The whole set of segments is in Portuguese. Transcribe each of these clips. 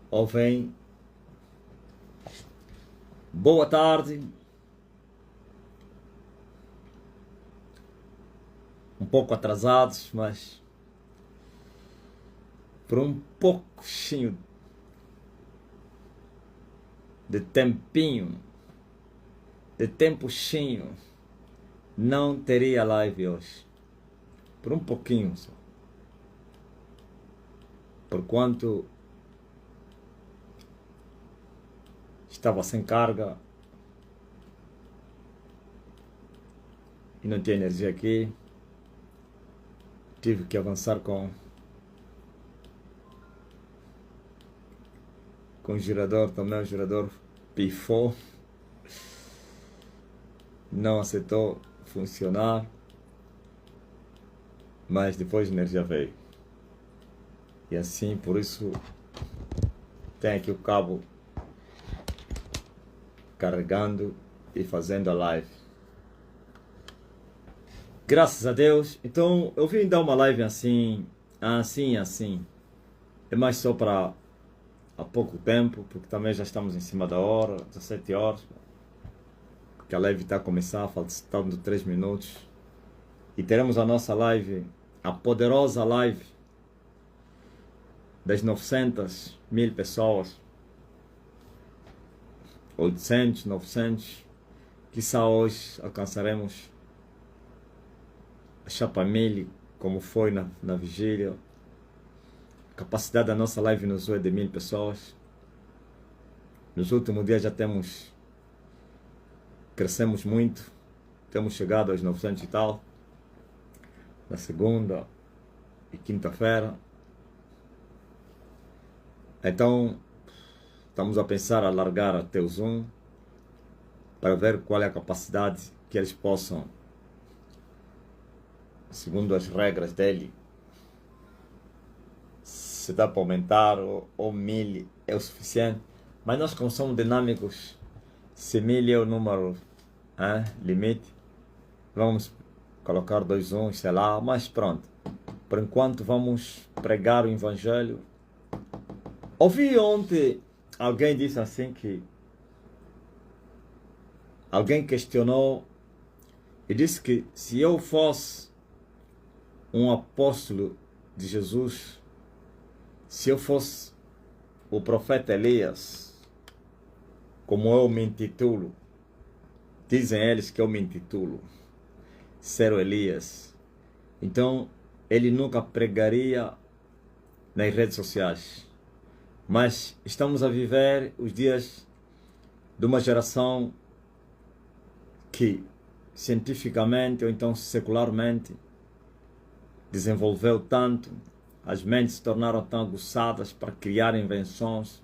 ouvem boa tarde, um pouco atrasados, mas por um pouquinho de tempinho, de tempozinho, não teria live hoje. Por um pouquinho só. Porquanto estava sem carga e não tinha energia aqui. Tive que avançar com o gerador também. O gerador pifou, não aceitou funcionar, mas depois a energia veio. E assim, por isso, tem aqui o cabo carregando e fazendo a live. Graças a Deus. Então, eu vim dar uma live assim. É mais só para há pouco tempo, porque também já estamos em cima da hora, 17 horas. Porque a live está a começar, faltando 3 minutos. E teremos a nossa live, a poderosa live das 900 mil pessoas. 800, 900. Quizá hoje alcançaremos a chapa 1000, como foi na vigília. A capacidade da nossa live nos é de 1000 pessoas. Nos últimos dias já crescemos muito. Temos chegado aos 900 e tal. Na segunda e quinta-feira. Então, estamos a pensar a alargar até o Zoom para ver qual é a capacidade que eles possam, segundo as regras dele, se dá para aumentar ou 1000 é o suficiente. Mas nós, como somos dinâmicos, se 1000 é o número limite, vamos colocar 2 uns, sei lá, mas pronto. Por enquanto vamos pregar o Evangelho. Ouvi ontem, alguém disse assim que alguém questionou e disse que se eu fosse um apóstolo de Jesus, se eu fosse o profeta Elias, como eu me intitulo, dizem eles que eu me intitulo ser o Elias, então ele nunca pregaria nas redes sociais. Mas estamos a viver os dias de uma geração que cientificamente ou então secularmente desenvolveu tanto, as mentes se tornaram tão aguçadas para criar invenções,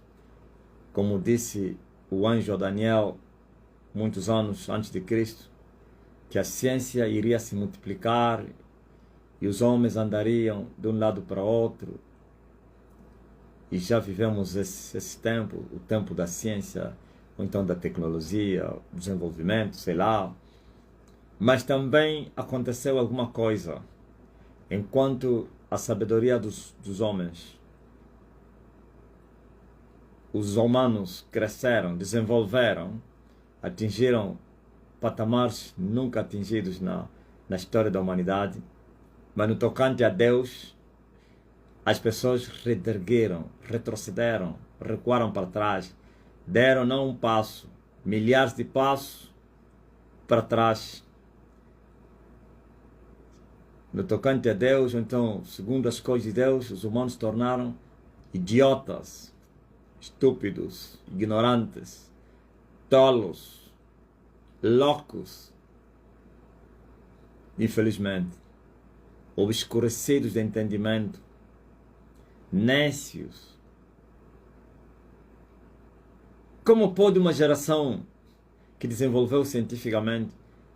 como disse o anjo Daniel muitos anos antes de Cristo, que a ciência iria se multiplicar e os homens andariam de um lado para outro. E já vivemos esse tempo, o tempo da ciência, ou então da tecnologia, desenvolvimento, sei lá. Mas também aconteceu alguma coisa, enquanto a sabedoria dos homens, os humanos cresceram, desenvolveram, atingiram patamares nunca atingidos na história da humanidade. Mas no tocante a Deus, as pessoas retrocederam, retrocederam, recuaram para trás, deram não um passo, milhares de passos para trás. No tocante a Deus, então, segundo as coisas de Deus, os humanos se tornaram idiotas, estúpidos, ignorantes, tolos, loucos, infelizmente, obscurecidos de entendimento, nécios. Como pode uma geração que desenvolveu cientificamente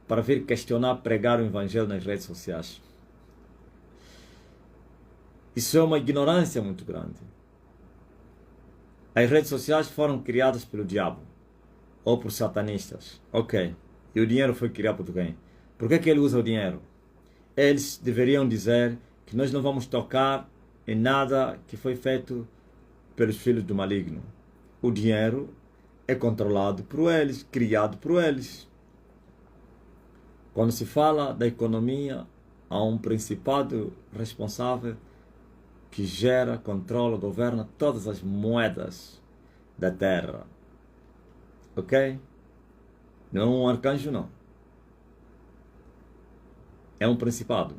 para vir questionar, pregar o Evangelho nas redes sociais? Isso é uma ignorância muito grande. As redes sociais foram criadas pelo diabo ou por satanistas. Ok. E o dinheiro foi criado por quem? Por que ele usa o dinheiro? Eles deveriam dizer que nós não vamos tocar em nada que foi feito pelos filhos do maligno. O dinheiro é controlado por eles, criado por eles. Quando se fala da economia, há um principado responsável que gera, controla, governa todas as moedas da terra. Ok? Não é um arcanjo, não. É um principado.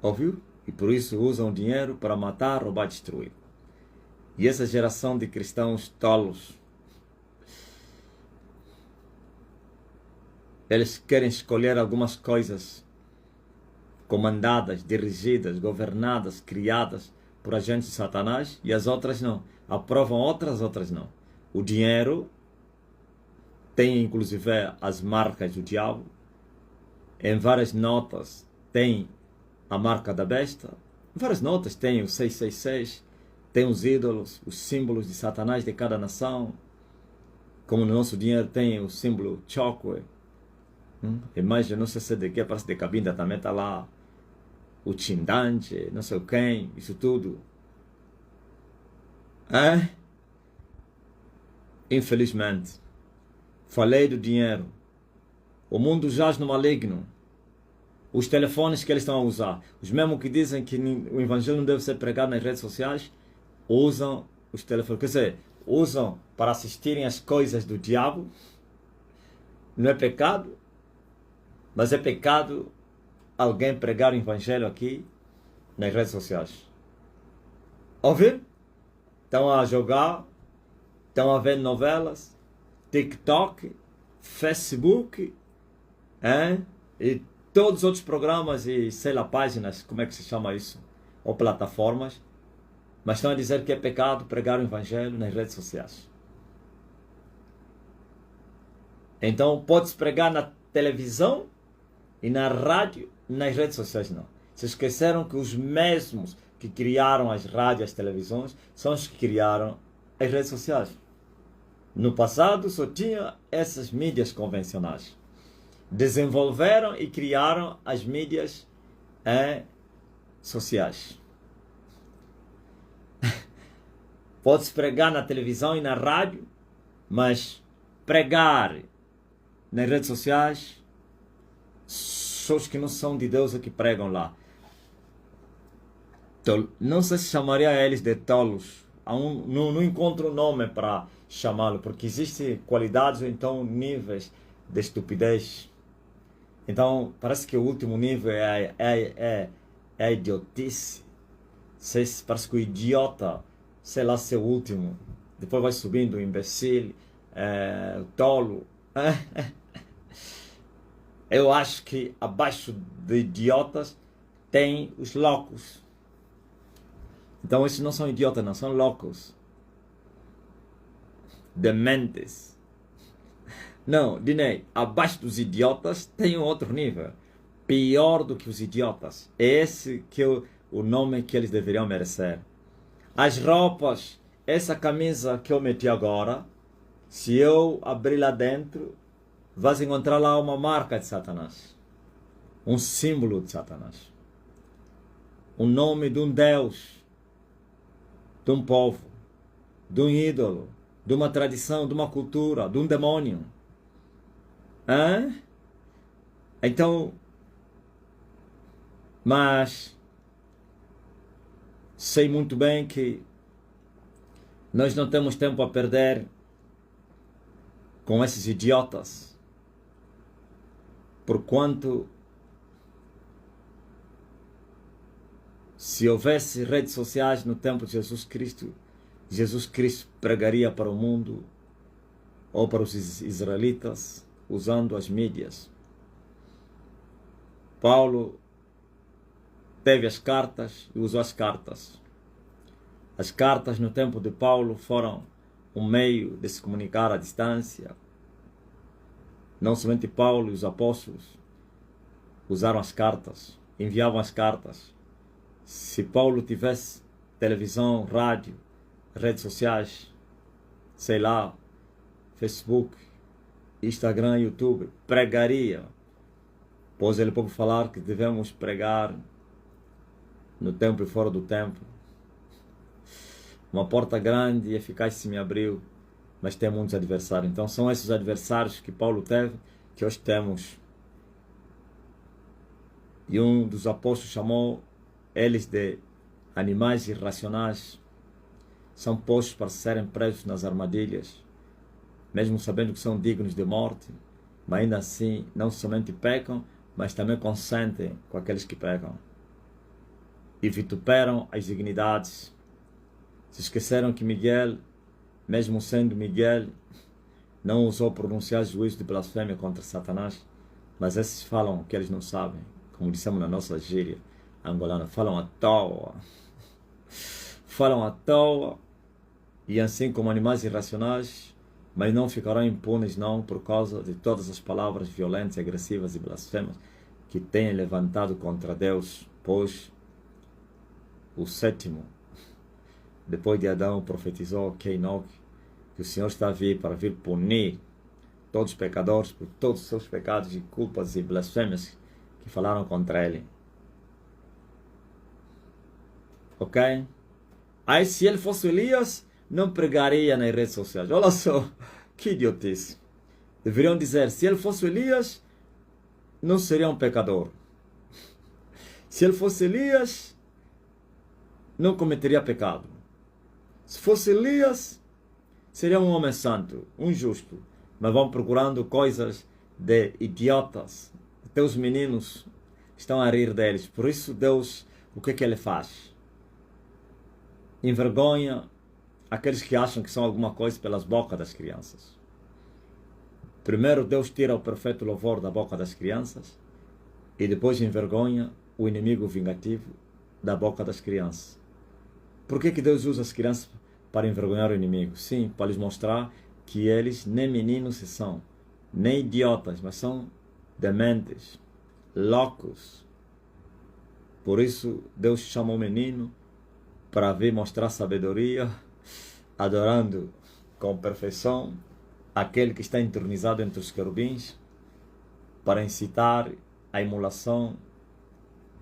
Ouviu? E por isso usam dinheiro para matar, roubar, destruir. E essa geração de cristãos tolos, eles querem escolher algumas coisas comandadas, dirigidas, governadas, criadas por agentes de Satanás, e as outras não. Aprovam outras não. O dinheiro tem inclusive as marcas do diabo. Em várias notas tem a marca da besta. Em várias notas tem o 666, tem os ídolos, os símbolos de Satanás de cada nação. Como no nosso dinheiro tem o símbolo choque. Imagem, não sei se é de que, parece de Cabinda também está lá. O Tindante, não sei quem, isso tudo. Infelizmente, falei do dinheiro. O mundo jaz no maligno. Os telefones que eles estão a usar, os mesmos que dizem que o evangelho não deve ser pregado nas redes sociais, usam os telefones. Quer dizer, usam para assistirem às coisas do diabo. Não é pecado, mas é pecado alguém pregar o evangelho aqui nas redes sociais. Ouvir? Estão a jogar, estão a ver novelas, TikTok, Facebook, e todos os outros programas e, sei lá, páginas, como é que se chama isso? Ou plataformas. Mas estão a dizer que é pecado pregar o evangelho nas redes sociais. Então, pode-se pregar na televisão e na rádio, nas redes sociais não. Se esqueceram que os mesmos que criaram as rádios e as televisões são os que criaram as redes sociais. No passado só tinha essas mídias convencionais. Desenvolveram e criaram as mídias sociais. Pode-se pregar na televisão e na rádio, mas pregar nas redes sociais, só os que não são de Deus é que pregam lá. Não sei se chamaria eles de tolos. Não encontro nome para chamá-lo, porque existem qualidades ou então níveis de estupidez. Então, parece que o último nível é a idiotice. Parece que o idiota, sei lá se é o último. Depois vai subindo o imbecil, o tolo. Eu acho que abaixo de idiotas tem os loucos. Então, esses não são idiotas, não, são loucos. Dementes. Não, Dinei, abaixo dos idiotas tem um outro nível. Pior do que os idiotas. Esse que é o nome que eles deveriam merecer. As roupas, essa camisa que eu meti agora, se eu abrir lá dentro, vais encontrar lá uma marca de Satanás. Um símbolo de Satanás. O nome de um Deus, de um povo, de um ídolo, de uma tradição, de uma cultura, de um demônio. Então, mas sei muito bem que nós não temos tempo a perder com esses idiotas, porquanto se houvesse redes sociais no tempo de Jesus Cristo pregaria para o mundo ou para os israelitas usando as mídias. Paulo teve as cartas e usou as cartas. As cartas no tempo de Paulo foram um meio de se comunicar à distância. Não somente Paulo e os apóstolos usaram as cartas, enviavam as cartas. Se Paulo tivesse televisão, rádio, redes sociais, sei lá, Facebook, Instagram, YouTube, pregaria. Pois ele pode falar que devemos pregar no templo e fora do templo. Uma porta grande e eficaz se me abriu, mas tem muitos adversários. Então são esses adversários que Paulo teve, que hoje temos. E um dos apóstolos chamou eles de animais irracionais. São postos para serem presos nas armadilhas, mesmo sabendo que são dignos de morte, mas ainda assim não somente pecam, mas também consentem com aqueles que pecam. E vituperam as dignidades. Se esqueceram que Miguel, mesmo sendo Miguel, não ousou pronunciar juízo de blasfêmia contra Satanás, mas esses falam o que eles não sabem, como dissemos na nossa gíria angolana, falam à toa. Falam à toa, e assim como animais irracionais, mas não ficarão impunes não por causa de todas as palavras violentas, agressivas e blasfemas que têm levantado contra Deus, pois o sétimo, depois de Adão, profetizou que Enoque, que o Senhor está a vir para vir punir todos os pecadores por todos os seus pecados e culpas e blasfêmias que falaram contra ele. Ok? Aí se ele fosse Elias, não pregaria nas redes sociais. Olha só, que idiotice. Deveriam dizer, se ele fosse Elias, não seria um pecador. Se ele fosse Elias, não cometeria pecado. Se fosse Elias, seria um homem santo, um justo. Mas vão procurando coisas de idiotas. Até os meninos estão a rir deles. Por isso Deus, o que ele faz? Envergonha aqueles que acham que são alguma coisa pelas bocas das crianças. Primeiro Deus tira o perfeito louvor da boca das crianças e depois envergonha o inimigo vingativo da boca das crianças. Por que Deus usa as crianças para envergonhar o inimigo? Sim, para lhes mostrar que eles nem meninos são, nem idiotas, mas são dementes, loucos. Por isso Deus chama o menino para vir mostrar sabedoria, adorando com perfeição aquele que está entronizado entre os querubins, para incitar a emulação,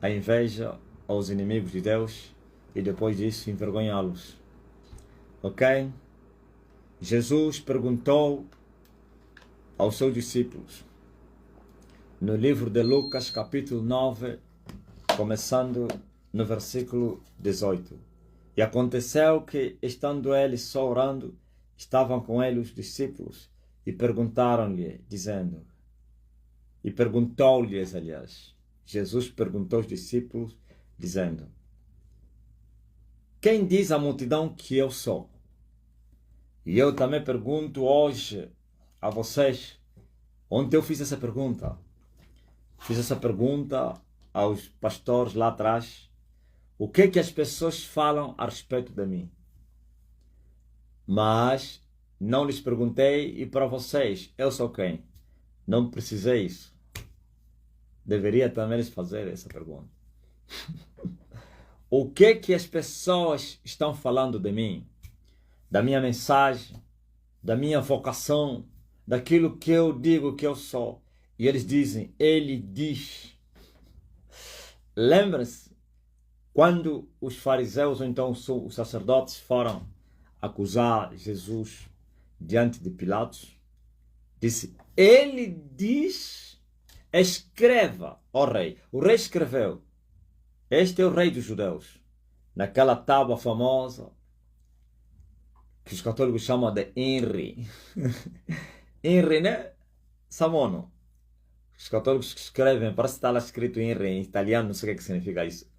a inveja aos inimigos de Deus e depois disso envergonhá-los. Ok? Jesus perguntou aos seus discípulos, no livro de Lucas, capítulo 9, começando no versículo 18. E aconteceu que, estando eles só orando, estavam com ele os discípulos e perguntaram-lhe, dizendo, e perguntou-lhes, aliás, Jesus perguntou aos discípulos, dizendo, quem diz a multidão que eu sou? E eu também pergunto hoje a vocês, ontem eu fiz essa pergunta. Fiz essa pergunta aos pastores lá atrás, o que que as pessoas falam a respeito de mim? Mas não lhes perguntei, e para vocês, eu sou quem? Não precisei isso. Deveria também lhes fazer essa pergunta. O que que as pessoas estão falando de mim? Da minha mensagem, da minha vocação, daquilo que eu digo que eu sou. E eles dizem, ele diz. Lembra-se quando os fariseus, ou então os sacerdotes, foram acusar Jesus diante de Pilatos? Disse, ele diz, escreva, ó rei. O rei escreveu, este é o rei dos judeus. Naquela tábua famosa, que os católicos chamam de INRI. INRI, né? Samono. Os católicos que escrevem, parece que está lá escrito INRI em italiano, não sei o que significa isso.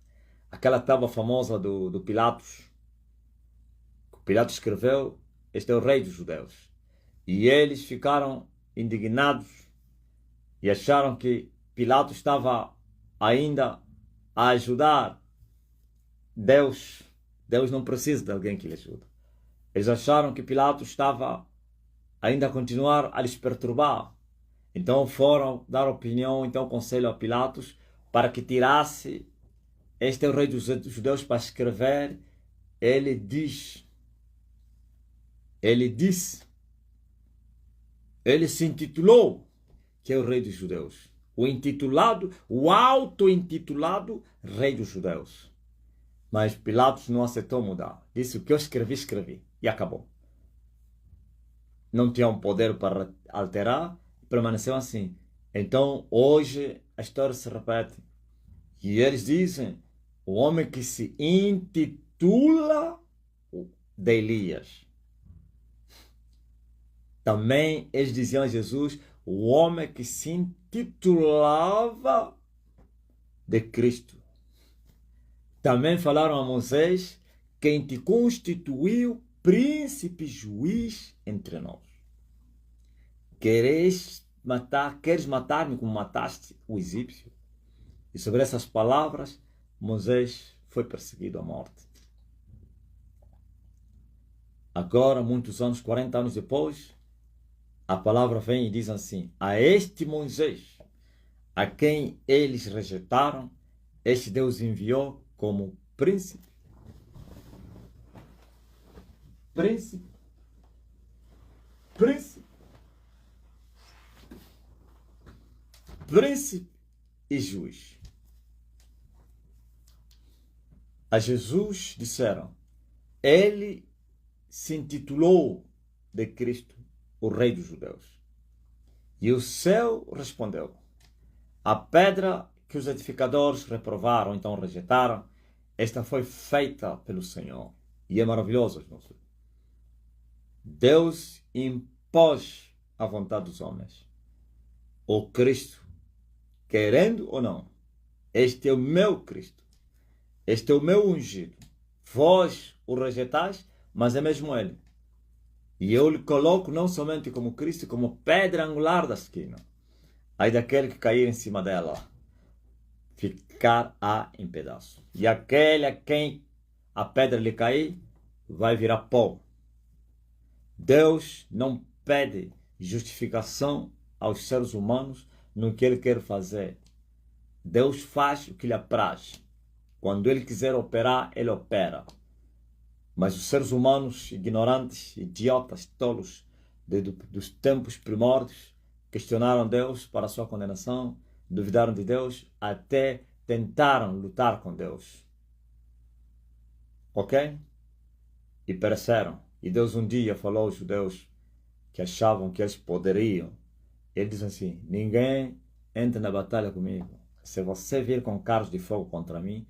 Aquela tábua famosa do Pilatos. O Pilatos escreveu, este é o rei dos judeus. E eles ficaram indignados e acharam que Pilatos estava ainda a ajudar Deus. Deus não precisa de alguém que lhe ajude. Eles acharam que Pilatos estava ainda a continuar a lhes perturbar. Então foram dar opinião, então conselho a Pilatos para que tirasse, este é o rei dos judeus, para escrever, ele diz, ele disse, ele se intitulou que é o rei dos judeus. O intitulado, o auto-intitulado rei dos judeus. Mas Pilatos não aceitou mudar. Disse: o que eu escrevi, escrevi. E acabou. Não tinham poder para alterar, permaneceu assim. Então, hoje, a história se repete. E eles dizem: o homem que se intitula de Elias. Também eles diziam a Jesus: o homem que se intitulava de Cristo. Também falaram a Moisés: quem te constituiu príncipe juiz entre nós. Queres matar-me como mataste o egípcio? E sobre essas palavras, Moisés foi perseguido à morte. Agora, muitos anos, 40 anos depois, a palavra vem e diz assim: a este Moisés, a quem eles rejeitaram, este Deus enviou como príncipe. Príncipe. Príncipe. Príncipe e juiz. A Jesus disseram: ele se intitulou de Cristo, o Rei dos Judeus. E o céu respondeu: a pedra que os edificadores reprovaram, então rejeitaram, esta foi feita pelo Senhor. E é maravilhoso, irmãos. Deus impôs a vontade dos homens. O Cristo, querendo ou não, este é o meu Cristo. Este é o meu ungido. Vós o rejeitais, mas é mesmo ele. E eu lhe coloco não somente como Cristo, como pedra angular da esquina. Aí daquele que cair em cima dela, ficar em pedaços. E aquele a quem a pedra lhe cair, vai virar pó. Deus não pede justificação aos seres humanos no que ele quer fazer. Deus faz o que lhe apraz. Quando ele quiser operar, ele opera. Mas os seres humanos ignorantes, idiotas, tolos dos tempos primórdios questionaram Deus para a sua condenação, duvidaram de Deus, até tentaram lutar com Deus. Ok? E pereceram. E Deus um dia falou aos judeus que achavam que eles poderiam. Ele diz assim: ninguém entra na batalha comigo. Se você vir com carros de fogo contra mim,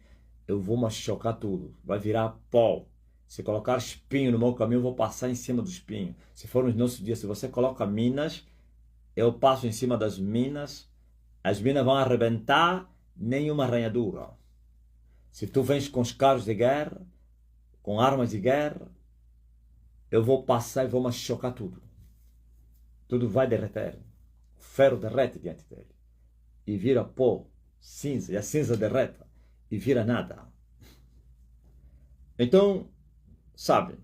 eu vou machucar tudo. Vai virar pó. Se colocar espinho no meu caminho, eu vou passar em cima do espinho. Se for nos nossos dias, se você coloca minas, eu passo em cima das minas. As minas vão arrebentar, nenhuma arranhadura. Se tu vens com os carros de guerra, com armas de guerra, eu vou passar e vou machucar tudo. Tudo vai derreter. O ferro derrete diante dele. E vira pó, cinza. E a cinza derrete. E vira nada. Então, sabe,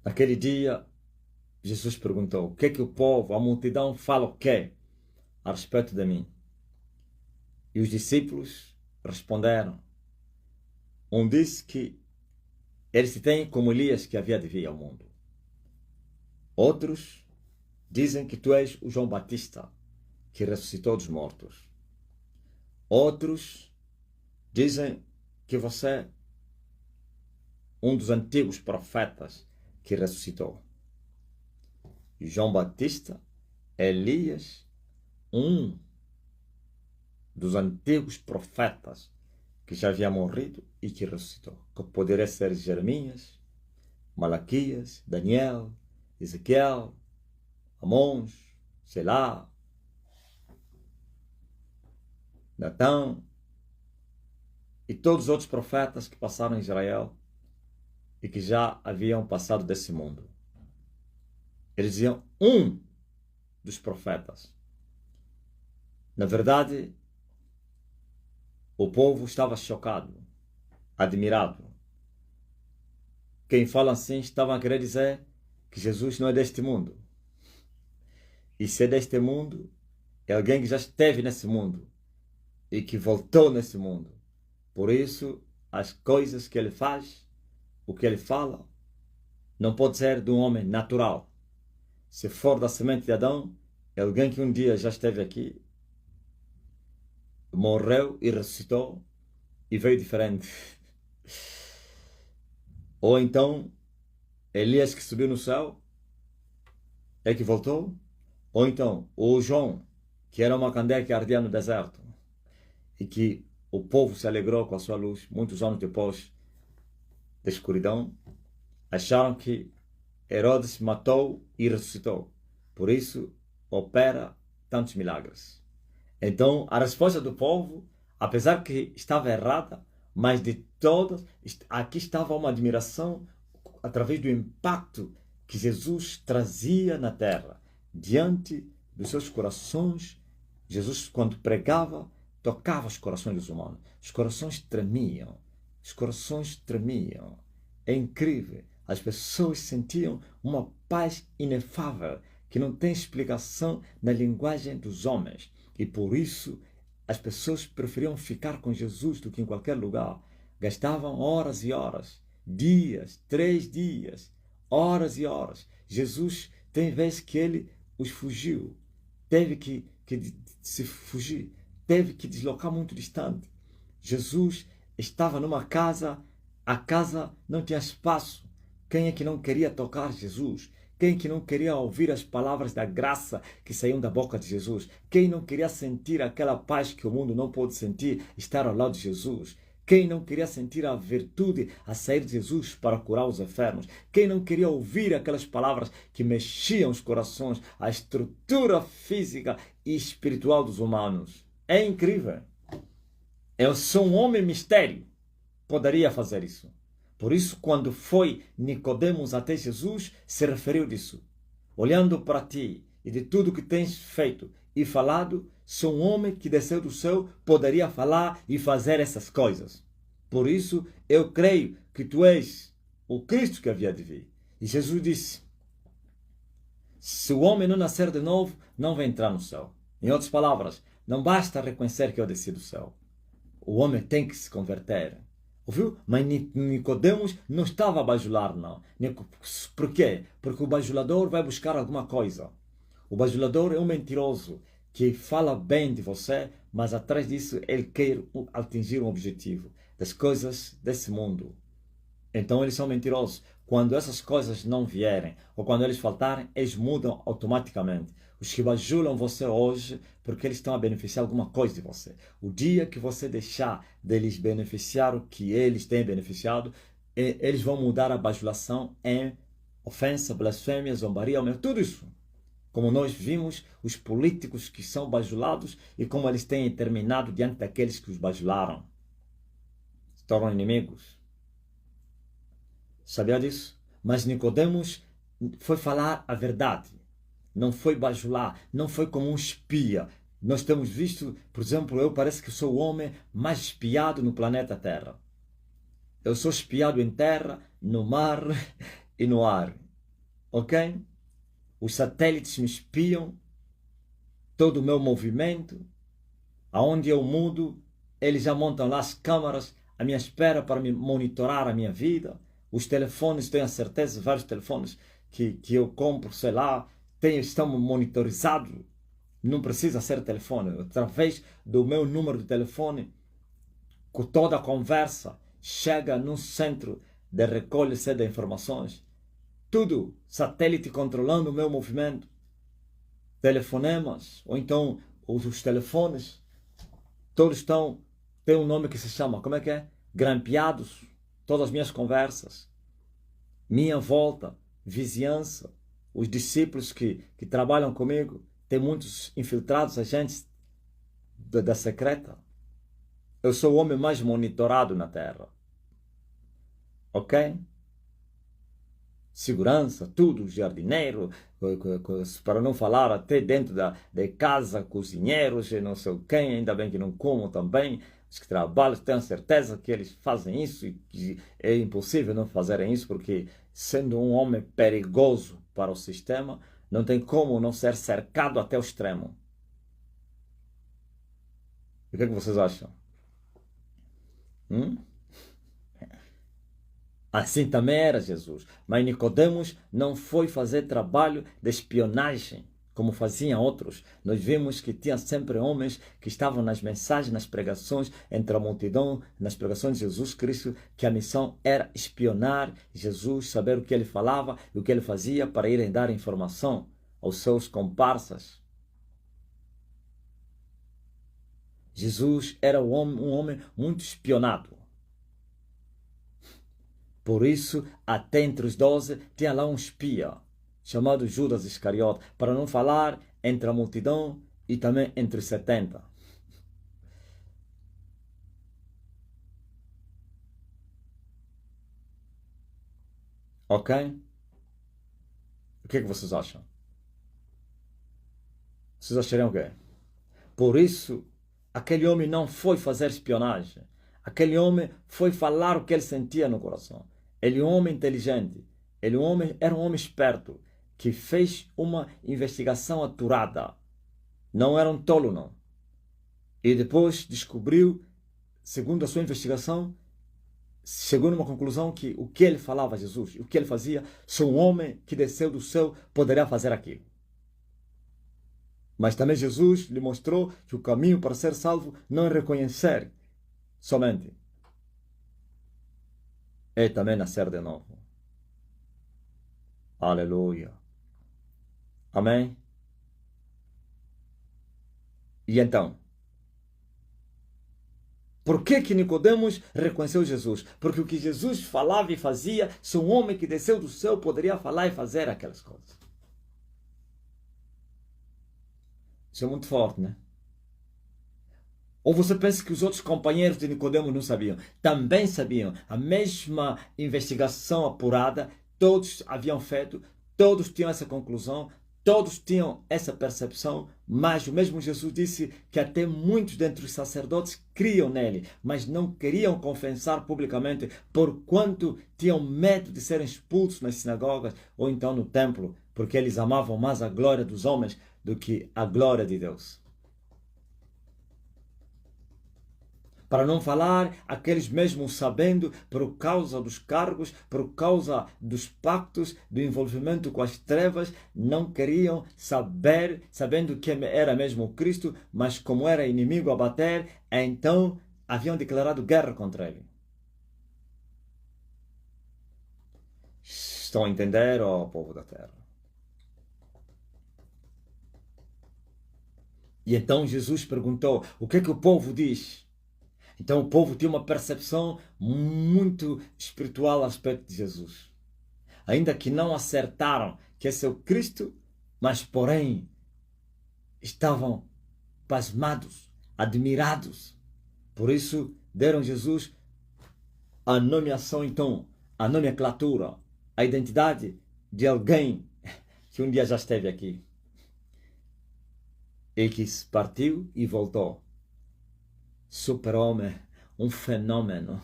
naquele dia, Jesus perguntou: o que é que o povo, a multidão fala o quê a respeito de mim? E os discípulos responderam. Um disse que ele se tem como Elias que havia de vir ao mundo. Outros dizem que tu és o João Batista, que ressuscitou dos mortos. Outros dizem que você é um dos antigos profetas que ressuscitou. E João Batista, Elias, um dos antigos profetas que já havia morrido e que ressuscitou. Que poderia ser Jeremias, Malaquias, Daniel, Ezequiel, Amós, sei lá, Natão e todos os outros profetas que passaram em Israel e que já haviam passado desse mundo. Eles diziam um dos profetas. Na verdade, o povo estava chocado, admirado. Quem fala assim estava a querer dizer que Jesus não é deste mundo. E se é deste mundo, é alguém que já esteve nesse mundo e que voltou nesse mundo. Por isso, as coisas que ele faz, o que ele fala, não pode ser de um homem natural. Se for da semente de Adão, é alguém que um dia já esteve aqui, morreu e ressuscitou e veio diferente. Ou então, Elias que subiu no céu é que voltou. Ou então, o João, que era uma candeia que ardia no deserto e que o povo se alegrou com a sua luz muitos anos depois da escuridão, acharam que Herodes matou e ressuscitou. Por isso, opera tantos milagres. Então, a resposta do povo, apesar que estava errada, mas de todas, aqui estava uma admiração através do impacto que Jesus trazia na terra. Diante dos seus corações, Jesus, quando pregava, tocava os corações dos humanos. Os corações tremiam. Os corações tremiam. É incrível. As pessoas sentiam uma paz inefável, que não tem explicação na linguagem dos homens. E por isso, as pessoas preferiam ficar com Jesus do que em qualquer lugar. Gastavam horas e horas, dias, 3 dias, horas e horas. Jesus, tem vezes que ele os fugiu. Teve que se fugir. Teve que deslocar muito distante. Jesus estava numa casa, a casa não tinha espaço. Quem é que não queria tocar Jesus? Quem que não queria ouvir as palavras da graça que saíam da boca de Jesus? Quem não queria sentir aquela paz que o mundo não pôde sentir, estar ao lado de Jesus? Quem não queria sentir a virtude a sair de Jesus para curar os enfermos? Quem não queria ouvir aquelas palavras que mexiam os corações, a estrutura física e espiritual dos humanos? É incrível. Eu sou um homem mistério. Poderia fazer isso. Por isso, quando foi Nicodemos até Jesus, se referiu disso. Olhando para ti e de tudo que tens feito e falado, sou um homem que desceu do céu, poderia falar e fazer essas coisas. Por isso, eu creio que tu és o Cristo que havia de vir. E Jesus disse, se o homem não nascer de novo, não vai entrar no céu. Em outras palavras, não basta reconhecer que eu desci do céu. O homem tem que se converter. Ouviu? Mas Nicodemos não estava a bajular, não. Por quê? Porque o bajulador vai buscar alguma coisa. O bajulador é um mentiroso que fala bem de você, mas atrás disso ele quer atingir um objetivo das coisas desse mundo. Então eles são mentirosos. Quando essas coisas não vierem, ou quando eles faltarem, eles mudam automaticamente. Os que bajulam você hoje, porque eles estão a beneficiar alguma coisa de você. O dia que você deixar deles beneficiar o que eles têm beneficiado, eles vão mudar a bajulação em ofensa, blasfêmia, zombaria, tudo isso. Como nós vimos, os políticos que são bajulados e como eles têm terminado diante daqueles que os bajularam. Se tornam inimigos. Sabia disso? Mas Nicodemos foi falar a verdade. Não foi bajular, não foi como um espia. Nós temos visto, por exemplo, eu parece que sou o homem mais espiado no planeta Terra. Eu sou espiado em terra, no mar e no ar. Ok? Os satélites me espiam, todo o meu movimento. Aonde eu mudo, eles já montam lá as câmaras à minha espera para me monitorar a minha vida. Os telefones, tenho a certeza, vários telefones que eu compro, sei lá, estão monitorizados. Não precisa ser telefone. Através do meu número de telefone, com toda a conversa, chega num centro de recolha de informações. Tudo, satélite controlando o meu movimento. Telefonemas, ou então os telefones, todos têm um nome que se chama, como é que é? Grampeados. Todas as minhas conversas, minha volta, vizinhança, os discípulos que trabalham comigo, tem muitos infiltrados, agentes da secreta. Eu sou o homem mais monitorado na Terra. Ok? Segurança, tudo, jardineiro, para não falar até dentro da casa, cozinheiros e não sei quem, ainda bem que não como também. Os que trabalham, tenho certeza que eles fazem isso e que é impossível não fazerem isso, porque sendo um homem perigoso para o sistema, não tem como não ser cercado até o extremo. E o que é que vocês acham? Assim também era Jesus. Mas Nicodemos não foi fazer trabalho de espionagem como faziam outros. Nós vimos que tinha sempre homens que estavam nas mensagens, nas pregações, entre a multidão, nas pregações de Jesus Cristo, que a missão era espionar Jesus, saber o que ele falava e o que ele fazia para irem dar informação aos seus comparsas. Jesus era um homem muito espionado. Por isso, até entre os 12, tinha lá um espia, chamado Judas Iscariote, para não falar entre a multidão e também entre os 70. Ok? O que é que vocês acham? Vocês achariam o quê? Por isso, aquele homem não foi fazer espionagem. Aquele homem foi falar o que ele sentia no coração. Ele é um homem inteligente. Ele era um homem esperto, que fez uma investigação apurada. Não era um tolo, não. E depois descobriu, segundo a sua investigação, chegou numa conclusão que o que ele falava a Jesus, o que ele fazia, só um homem que desceu do céu poderia fazer aquilo. Mas também Jesus lhe mostrou que o caminho para ser salvo não é reconhecer somente. É também nascer de novo. Aleluia. Amém? E então, por que Nicodemos reconheceu Jesus? Porque o que Jesus falava e fazia, só um homem que desceu do céu poderia falar e fazer aquelas coisas. Isso é muito forte, né? Ou você pensa que os outros companheiros de Nicodemos não sabiam? Também sabiam. A mesma investigação apurada, todos haviam feito, todos tinham essa conclusão, todos tinham essa percepção, mas o mesmo Jesus disse que até muitos dentre os sacerdotes criam nele, mas não queriam confessar publicamente, porquanto tinham medo de serem expulsos nas sinagogas ou então no templo, porque eles amavam mais a glória dos homens do que a glória de Deus. Para não falar, aqueles mesmos sabendo, por causa dos cargos, por causa dos pactos, do envolvimento com as trevas, não queriam saber, sabendo que era mesmo o Cristo, mas como era inimigo a bater, então haviam declarado guerra contra ele. Estão a entender, ó povo da terra? E então Jesus perguntou, o que é que o povo diz? Então o povo tinha uma percepção muito espiritual a respeito de Jesus. Ainda que não acertaram que esse é o Cristo, mas porém estavam pasmados, admirados. Por isso deram a Jesus a nomeação, então, a nomenclatura, a identidade de alguém que um dia já esteve aqui. E que partiu e voltou. Super-homem, um fenômeno,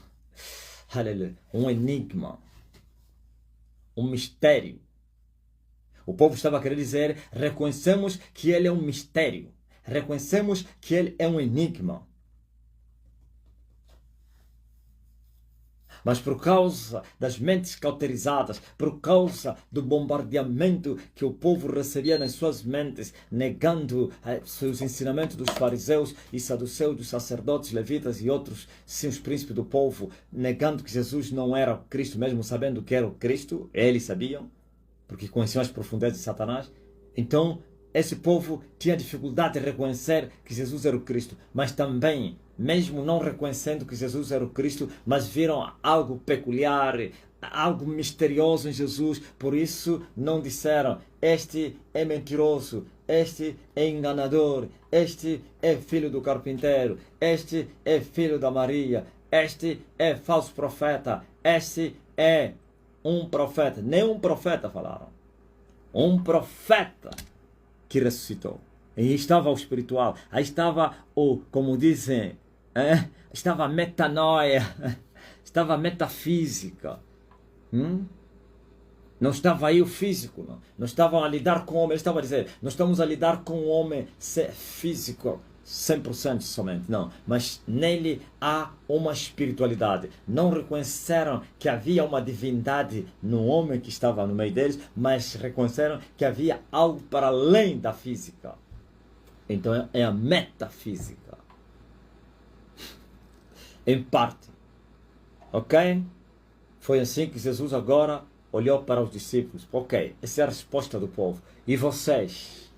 aleluia, um enigma, um mistério. O povo estava a querer dizer, reconhecemos que ele é um mistério, reconhecemos que ele é um enigma. Mas por causa das mentes cauterizadas, por causa do bombardeamento que o povo recebia nas suas mentes, negando os ensinamentos dos fariseus e saduceus, dos sacerdotes, levitas e outros, sim, os príncipes do povo, negando que Jesus não era o Cristo, mesmo sabendo que era o Cristo, eles sabiam, porque conheciam as profundezas de Satanás. Então, esse povo tinha dificuldade de reconhecer que Jesus era o Cristo, mas também, mesmo não reconhecendo que Jesus era o Cristo, mas viram algo peculiar, algo misterioso em Jesus, por isso não disseram, este é mentiroso, este é enganador, este é filho do carpinteiro, este é filho da Maria, este é falso profeta, este é um profeta. Nem um profeta falaram, um profeta que ressuscitou. E aí estava o espiritual, aí estava o, como dizem, estava a metanoia, estava a metafísica. Não estava aí o físico, não estavam a lidar com o homem, ele estava a dizer, nós estamos a lidar com o homem físico, 100% somente, não. Mas nele há uma espiritualidade. Não reconheceram que havia uma divindade no homem que estava no meio deles, mas reconheceram que havia algo para além da física. Então é a metafísica. Em parte. Ok? Foi assim que Jesus agora olhou para os discípulos. Ok, essa é a resposta do povo. E vocês?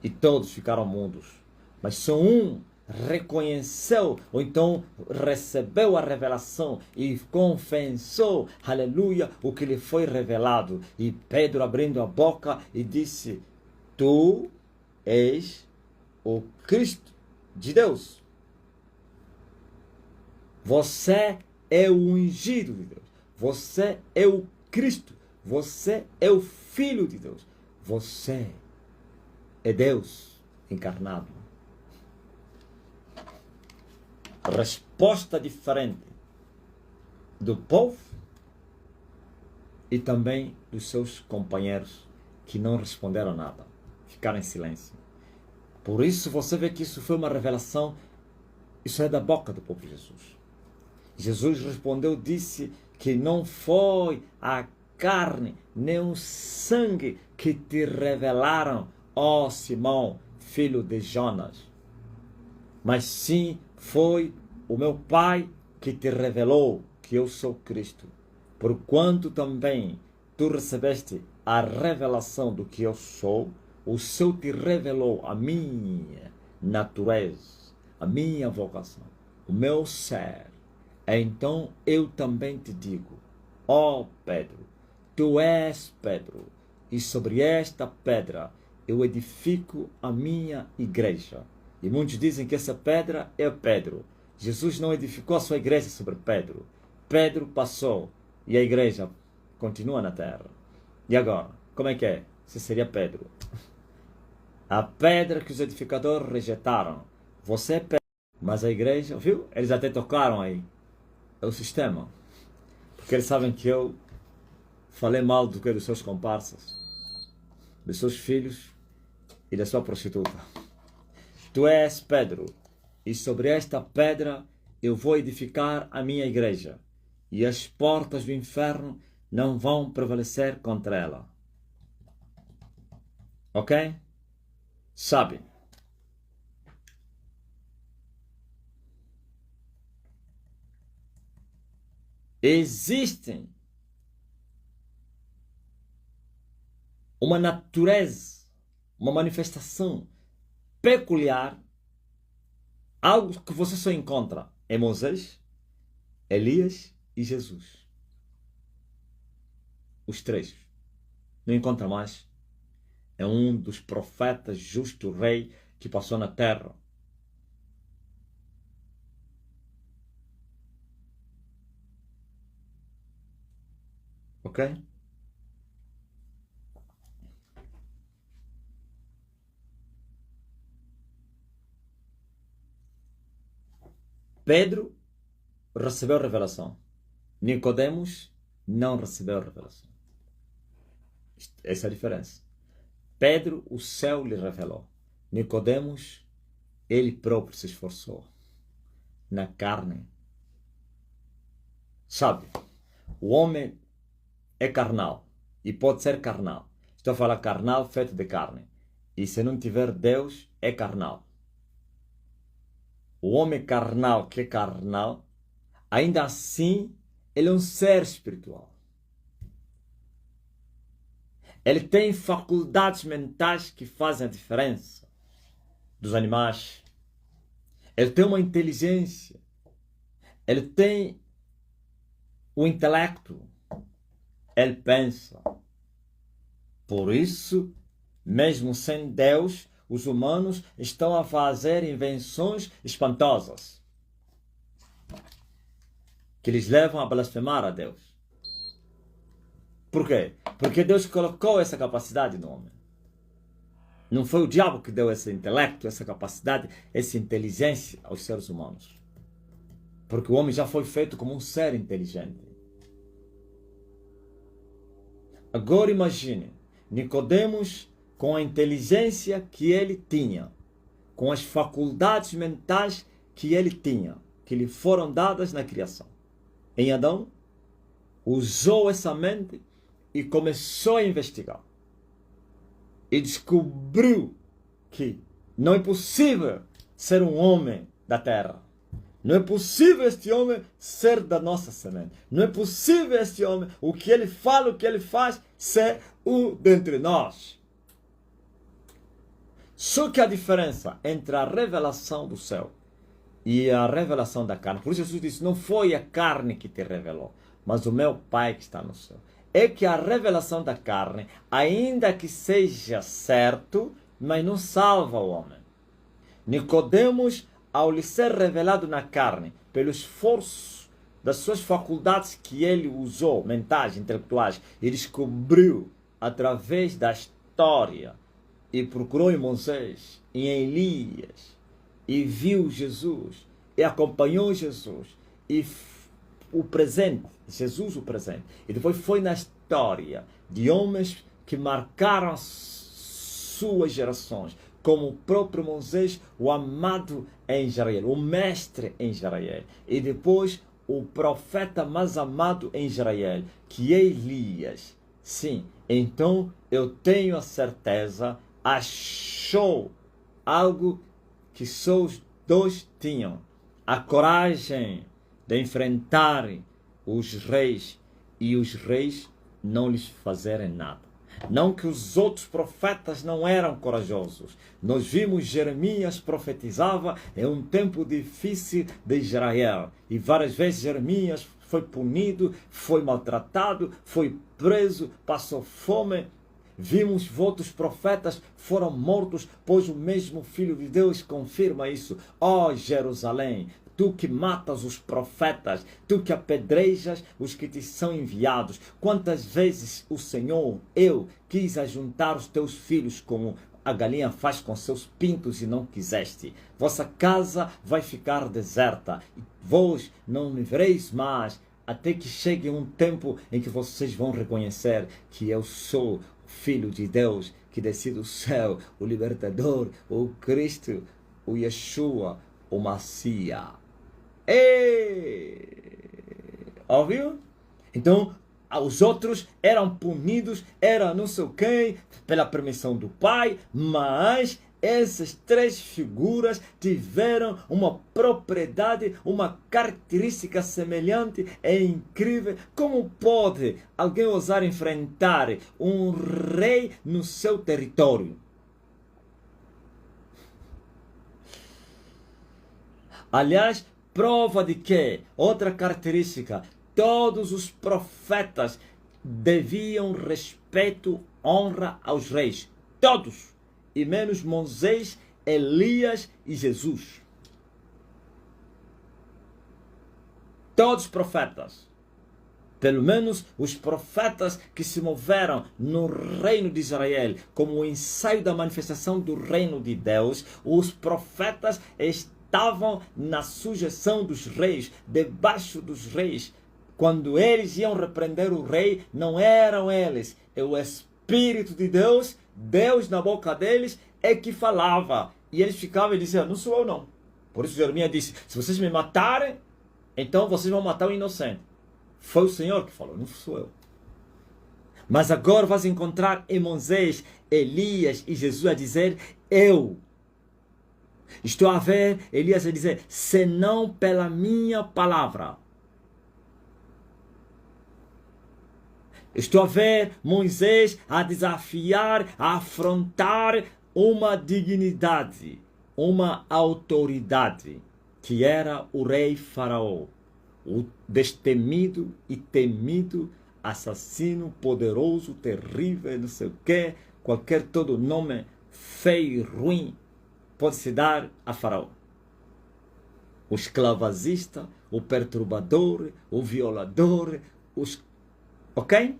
E todos ficaram mudos. Mas só um reconheceu, ou então recebeu a revelação e confessou, aleluia, o que lhe foi revelado. E Pedro abrindo a boca e disse: Tu és o Cristo de Deus. Você é o ungido de Deus. Você é o Cristo. Você é o Filho de Deus. Você é Deus encarnado. Resposta diferente do povo e também dos seus companheiros que não responderam nada, ficaram em silêncio. Por isso você vê que isso foi uma revelação, isso é da boca do próprio Jesus. Jesus respondeu, disse que não foi a carne nem o sangue que te revelaram, ó Simão, filho de Jonas, mas sim foi o meu Pai que te revelou que eu sou Cristo. Porquanto também tu recebeste a revelação do que eu sou, o Seu te revelou a minha natureza, a minha vocação, o meu ser. Então eu também te digo, ó Pedro, tu és Pedro, e sobre esta pedra eu edifico a minha igreja. E muitos dizem que essa pedra é Pedro. Jesus não edificou a sua igreja sobre Pedro. Pedro passou e a igreja continua na terra. E agora, como é que é? Você seria Pedro. A pedra que os edificadores rejeitaram. Você é Pedro. Mas a igreja, viu? Eles até tocaram aí. É o sistema. Porque eles sabem que eu falei mal do que dos seus comparsas, dos seus filhos e da sua prostituta. Tu és Pedro, e sobre esta pedra eu vou edificar a minha igreja, e as portas do inferno não vão prevalecer contra ela. Ok? Sabe? Existem uma natureza, uma manifestação peculiar, algo que você só encontra em Moisés, Elias e Jesus. Os três. Não encontra mais. É um dos profetas, justo rei, que passou na terra. Ok? Pedro recebeu revelação. Nicodemos não recebeu revelação. Essa é a diferença. Pedro, o céu lhe revelou. Nicodemos, ele próprio se esforçou. Na carne. Sabe, o homem é carnal. E pode ser carnal. Estou a falar carnal feito de carne. E se não tiver Deus, é carnal. O homem carnal que é carnal, ainda assim, ele é um ser espiritual. Ele tem faculdades mentais que fazem a diferença dos animais. Ele tem uma inteligência. Ele tem o intelecto. Ele pensa. Por isso, mesmo sem Deus, os humanos estão a fazer invenções espantosas que lhes levam a blasfemar a Deus. Por quê? Porque Deus colocou essa capacidade no homem. Não foi o diabo que deu esse intelecto, essa capacidade, essa inteligência aos seres humanos. Porque o homem já foi feito como um ser inteligente. Agora imagine, Nicodemos, com a inteligência que ele tinha, com as faculdades mentais que ele tinha, que lhe foram dadas na criação. Em Adão, usou essa mente e começou a investigar. E descobriu que não é possível ser um homem da terra. Não é possível este homem ser da nossa semente. Não é possível este homem, o que ele fala, o que ele faz, ser o dentre nós. Só que a diferença entre a revelação do céu e a revelação da carne, por isso Jesus disse, não foi a carne que te revelou, mas o meu Pai que está no céu. É que a revelação da carne, ainda que seja certo, mas não salva o homem. Nicodemos, ao lhe ser revelado na carne, pelo esforço das suas faculdades que ele usou, mentais, intelectuais, e descobriu através da história, e procurou em Moisés, em Elias, e viu Jesus, e acompanhou Jesus, e o presente, Jesus o presente. E depois foi na história de homens que marcaram suas gerações, como o próprio Moisés, o amado em Israel, o mestre em Israel. E depois o profeta mais amado em Israel, que é Elias. Sim, então eu tenho a certeza, achou algo que só os dois tinham. A coragem de enfrentar os reis e os reis não lhes fazerem nada. Não que os outros profetas não eram corajosos. Nós vimos Jeremias profetizava em um tempo difícil de Israel. E várias vezes Jeremias foi punido, foi maltratado, foi preso, passou fome. Vimos outros profetas foram mortos, pois o mesmo Filho de Deus confirma isso. Ó Jerusalém, tu que matas os profetas, tu que apedrejas os que te são enviados. Quantas vezes o Senhor, eu, quis ajuntar os teus filhos como a galinha faz com seus pintos e não quiseste. Vossa casa vai ficar deserta, e vós não me vereis mais, até que chegue um tempo em que vocês vão reconhecer que eu sou Filho de Deus, que desci do céu, o libertador, o Cristo, o Yeshua, o Messias. Óbvio? Então, os outros eram punidos, era não sei quem, pela permissão do Pai, mas essas três figuras tiveram uma propriedade, uma característica semelhante, é incrível. Como pode alguém ousar enfrentar um rei no seu território? Aliás, prova de que, outra característica, todos os profetas deviam respeito, honra aos reis. Todos. E menos Moisés, Elias e Jesus. Todos os profetas. Pelo menos os profetas que se moveram no reino de Israel, como o ensaio da manifestação do reino de Deus, os profetas estavam na sujeição dos reis, debaixo dos reis. Quando eles iam repreender o rei, não eram eles, é o Espírito de Deus, Deus na boca deles, é que falava. E eles ficavam e diziam, não sou eu não. Por isso Jeremias disse, se vocês me matarem, então vocês vão matar o inocente. Foi o Senhor que falou, não sou eu. Mas agora vais encontrar em Moisés, Elias e Jesus a dizer, eu. Estou a ver Elias a dizer, senão pela minha palavra. Estou a ver Moisés a desafiar, a afrontar uma dignidade, uma autoridade, que era o rei Faraó, o destemido e temido assassino, poderoso, terrível, não sei o quê, qualquer todo nome feio e ruim pode se dar a Faraó. O esclavagista, o perturbador, o violador, ok?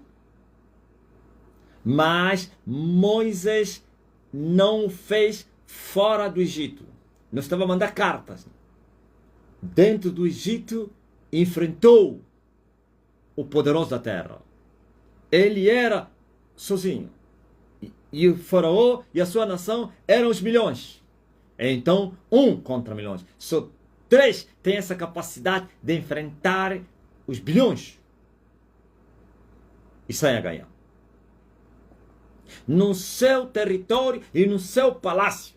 Mas Moisés não fez fora do Egito. Não estava a mandar cartas. Dentro do Egito, enfrentou o poderoso da terra. Ele era sozinho. E o faraó e a sua nação eram os milhões. Então, 1 contra milhões. Só 3 têm essa capacidade de enfrentar os bilhões. E saem a ganhar. No seu território e no seu palácio.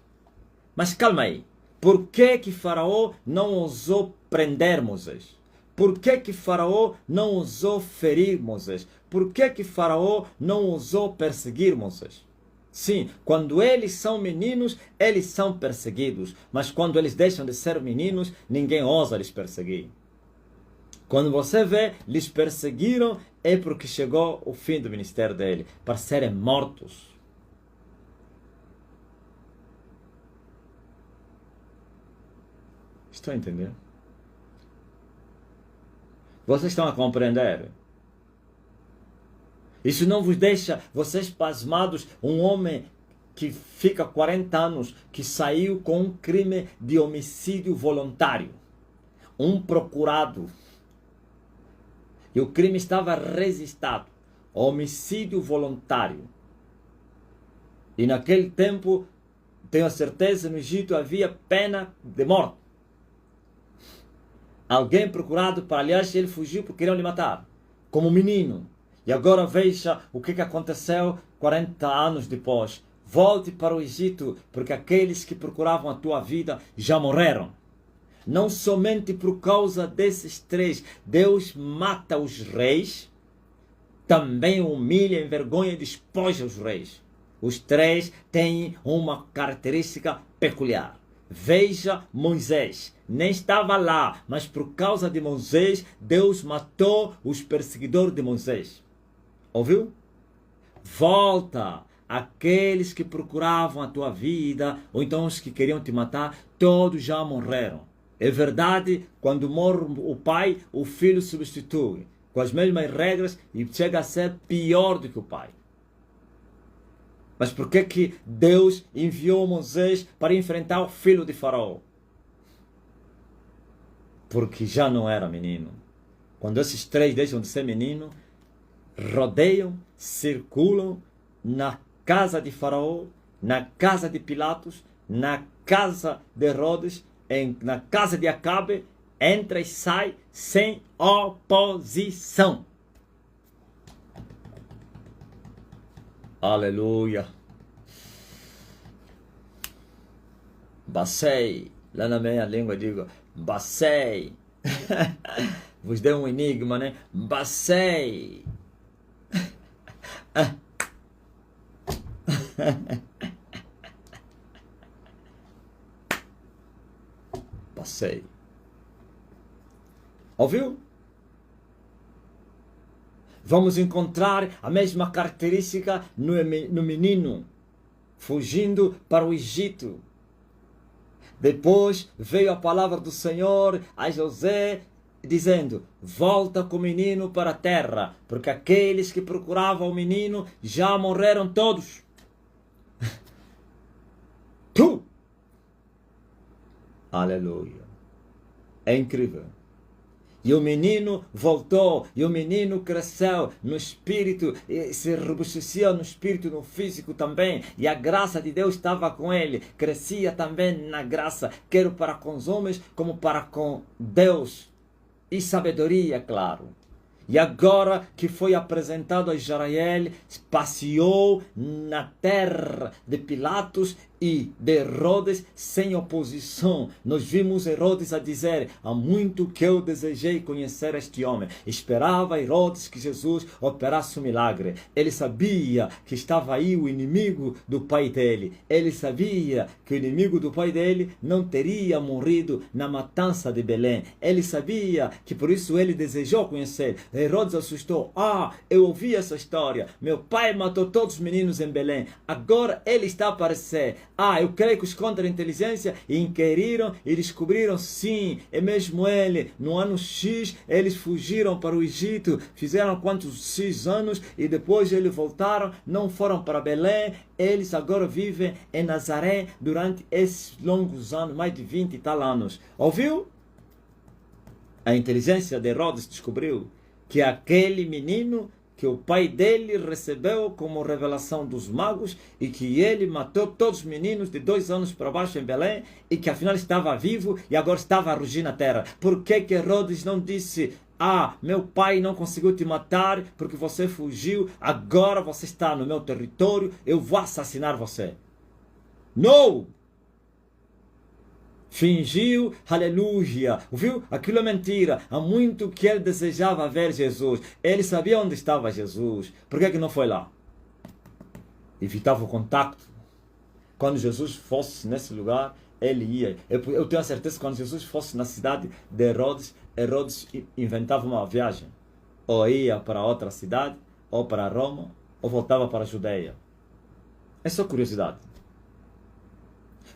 Mas calma aí. Por que Faraó não ousou prender Moisés? Por que Faraó não ousou ferir Moisés? Por que Faraó não ousou perseguir Moisés? Sim, quando eles são meninos, eles são perseguidos. Mas quando eles deixam de ser meninos, ninguém ousa lhes perseguir. Quando você vê, lhes perseguiram, é porque chegou o fim do ministério dele, para serem mortos. Estão a entender? Vocês estão a compreender? Isso não vos deixa vocês pasmados? Um homem que fica 40 anos, que saiu com um crime de homicídio voluntário. Um procurado. E o crime estava registrado. Homicídio voluntário. E naquele tempo, tenho a certeza, no Egito havia pena de morte. Alguém procurado para, aliás, ele fugiu porque queriam lhe matar. Como menino. E agora veja o que aconteceu 40 anos depois. Volte para o Egito, porque aqueles que procuravam a tua vida já morreram. Não somente por causa desses 3, Deus mata os reis, também humilha, envergonha e despoja os reis. Os 3 têm uma característica peculiar. Veja Moisés, nem estava lá, mas por causa de Moisés, Deus matou os perseguidores de Moisés. Ouviu? Volta. Aqueles que procuravam a tua vida, ou então os que queriam te matar, todos já morreram. É verdade, quando morre o pai, o filho substitui, com as mesmas regras, e chega a ser pior do que o pai. Mas por que Deus enviou Moisés para enfrentar o filho de Faraó? Porque já não era menino. Quando esses 3 deixam de ser menino, rodeiam, circulam na casa de Faraó, na casa de Pilatos, na casa de Herodes, na casa de Acabe, entra e sai sem oposição. Aleluia. Basei. Lá na minha língua digo, basei. Vos dei um enigma, né? Basei. Passei. Ouviu? Vamos encontrar a mesma característica no menino, fugindo para o Egito. Depois veio a palavra do Senhor a José, dizendo, volta com o menino para a terra, porque aqueles que procuravam o menino já morreram todos. Tu! Aleluia. É incrível. E o menino voltou, e o menino cresceu no espírito, e se robustecia no espírito e no físico também, e a graça de Deus estava com ele, crescia também na graça, quer para com os homens, como para com Deus, e sabedoria, claro. E agora que foi apresentado a Israel, passeou na terra de Pilatos e de Herodes sem oposição. Nós vimos Herodes a dizer, há muito que eu desejei conhecer este homem. Esperava Herodes que Jesus operasse um milagre. Ele sabia que estava aí o inimigo do pai dele. Ele sabia que o inimigo do pai dele não teria morrido na matança de Belém. Ele sabia que por isso ele desejou conhecer. Herodes assustou. Eu ouvi essa história. Meu pai matou todos os meninos em Belém. Agora ele está a aparecer. Eu creio que os contra-inteligência inquiriram e descobriram, sim, é mesmo ele. No ano X, eles fugiram para o Egito, fizeram quantos X anos e depois eles voltaram, não foram para Belém. Eles agora vivem em Nazaré durante esses longos anos, mais de 20 e tal anos. Ouviu? A inteligência de Herodes descobriu que aquele menino que o pai dele recebeu como revelação dos magos e que ele matou todos os meninos de 2 anos para baixo em Belém e que afinal estava vivo e agora estava a rugir na terra. Por que Herodes não disse: ah, meu pai não conseguiu te matar porque você fugiu, agora você está no meu território, eu vou assassinar você? Não! Fingiu, aleluia, viu? Aquilo é mentira. Há muito que ele desejava ver Jesus. Ele sabia onde estava Jesus. Por que não foi lá? Evitava o contato. Quando Jesus fosse nesse lugar, ele ia. Eu tenho a certeza que quando Jesus fosse na cidade de Herodes, Herodes inventava uma viagem. Ou ia para outra cidade, ou para Roma, ou voltava para a Judeia. É só curiosidade.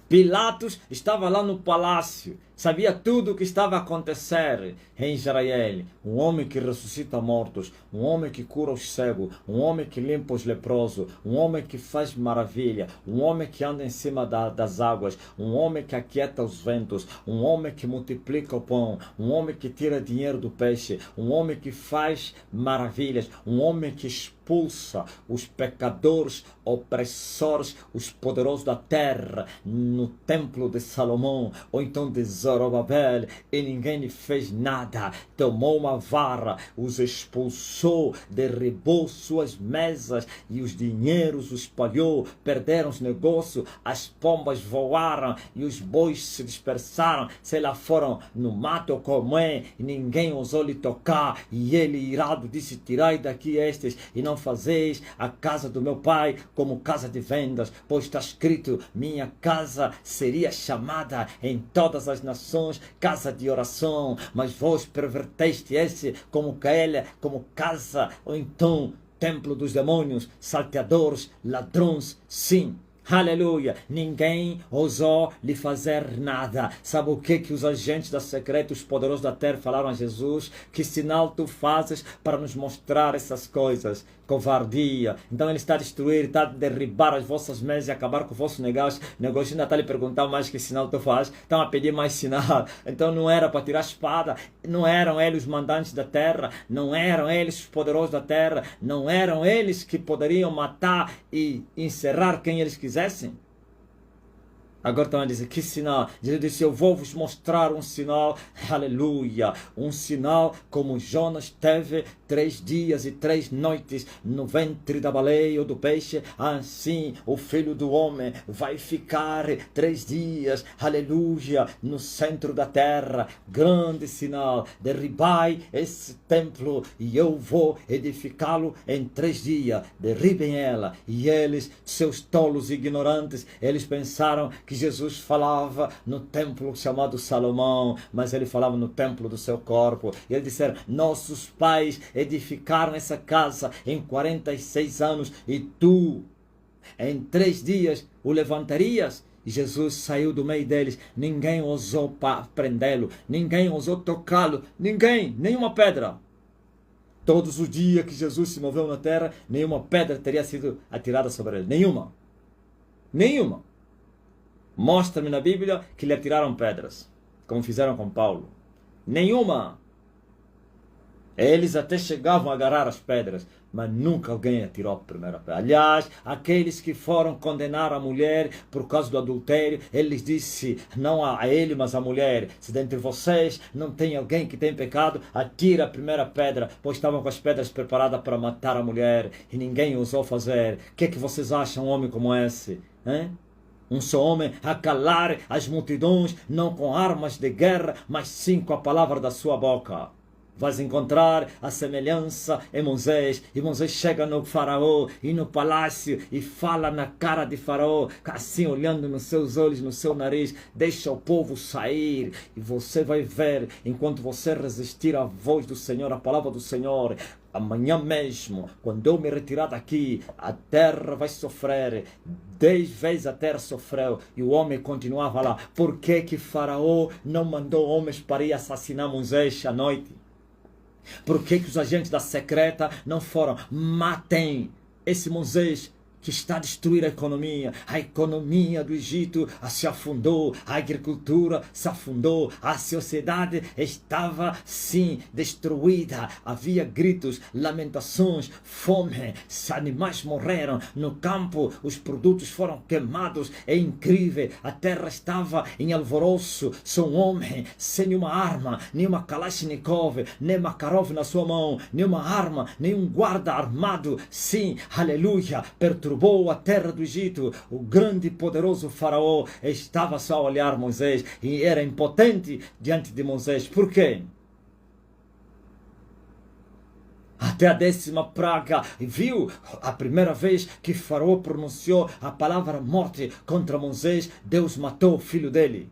Pilatos estava lá no palácio, sabia tudo o que estava a acontecer em Israel. Um homem que ressuscita mortos, um homem que cura os cegos, um homem que limpa os leprosos, um homem que faz maravilha, um homem que anda em cima das águas, um homem que aquieta os ventos, um homem que multiplica o pão, um homem que tira dinheiro do peixe, um homem que faz maravilhas, um homem que expulsa os pecadores, opressores, os poderosos da terra no templo de Salomão, ou então de Zorobabel, e ninguém lhe fez nada. Tomou uma vara, os expulsou, derribou suas mesas e os dinheiros os espalhou, perderam os negócios, as pombas voaram e os bois se dispersaram, sei lá, foram no mato comer, e ninguém ousou lhe tocar, e ele irado disse: tirai daqui estes e não fazeis a casa do meu pai como casa de vendas, pois está escrito: minha casa seria chamada em todas as nações casa de oração, mas vós perverteste esse como casa, ou então templo dos demônios, salteadores, ladrões. Sim, aleluia, ninguém ousou lhe fazer nada. Sabe o que os agentes da secreta, os poderosos da terra falaram a Jesus? Que sinal tu fazes para nos mostrar essas coisas? Covardia. Então ele está a destruir, está a derribar as vossas mesas e acabar com o vosso negócio. Ainda está a lhe perguntar mais que sinal tu fazes. Estão a pedir mais sinal. Então não era para tirar a espada, não eram eles os mandantes da terra, não eram eles os poderosos da terra, não eram eles que poderiam matar e encerrar quem eles quisessem. Agora estão a dizer: que sinal? Jesus disse: eu vou vos mostrar um sinal, aleluia, um sinal como Jonas teve 3 dias e 3 noites no ventre da baleia ou do peixe, assim o Filho do Homem vai ficar 3 dias, aleluia, no centro da terra. Grande sinal, derribai esse templo e eu vou edificá-lo em 3 dias, derribem ela. E eles, seus tolos e ignorantes, eles pensaram que Jesus falava no templo chamado Salomão, mas ele falava no templo do seu corpo. E eles disseram: nossos pais edificaram essa casa em 46 anos e tu em 3 dias o levantarias? E Jesus saiu do meio deles, ninguém ousou prendê-lo, ninguém ousou tocá-lo, ninguém, nenhuma pedra. Todos os dias que Jesus se moveu na terra, nenhuma pedra teria sido atirada sobre ele, nenhuma. Mostra-me na Bíblia que lhe atiraram pedras, como fizeram com Paulo. Nenhuma. Eles até chegavam a agarrar as pedras, mas nunca alguém atirou a primeira pedra. Aliás, aqueles que foram condenar a mulher por causa do adultério, eles disse, não a ele, mas a mulher: se dentre vocês não tem alguém que tem pecado, atira a primeira pedra, pois estavam com as pedras preparadas para matar a mulher, e ninguém ousou fazer. O que vocês acham, um homem como esse? Hein? Um só homem a calar as multidões, não com armas de guerra, mas sim com a palavra da sua boca. Vais encontrar a semelhança em Moisés. E Moisés chega no faraó e no palácio e fala na cara de faraó, assim olhando nos seus olhos, no seu nariz: deixa o povo sair. E você vai ver, enquanto você resistir à voz do Senhor, à palavra do Senhor, amanhã mesmo, quando eu me retirar daqui, a terra vai sofrer. 10 vezes a terra sofreu e o homem continuava lá. Por que faraó não mandou homens para ir assassinar Moisés à noite? Por que os agentes da secreta não foram? Matem esse Moisés que está a destruir a economia do Egito se afundou, a agricultura se afundou, a sociedade estava sim destruída, havia gritos, lamentações, fome, animais morreram no campo, os produtos foram queimados, é incrível, a terra estava em alvoroço, só um homem sem nenhuma arma, nenhuma Kalashnikov, nem Makarov na sua mão, nenhuma arma, nenhum guarda armado, sim, aleluia, perturbou a terra do Egito. O grande e poderoso faraó estava só a olhar Moisés e era impotente diante de Moisés. Por quê? Até a 10ª praga, viu a primeira vez que Faraó pronunciou a palavra morte contra Moisés, Deus matou o filho dele.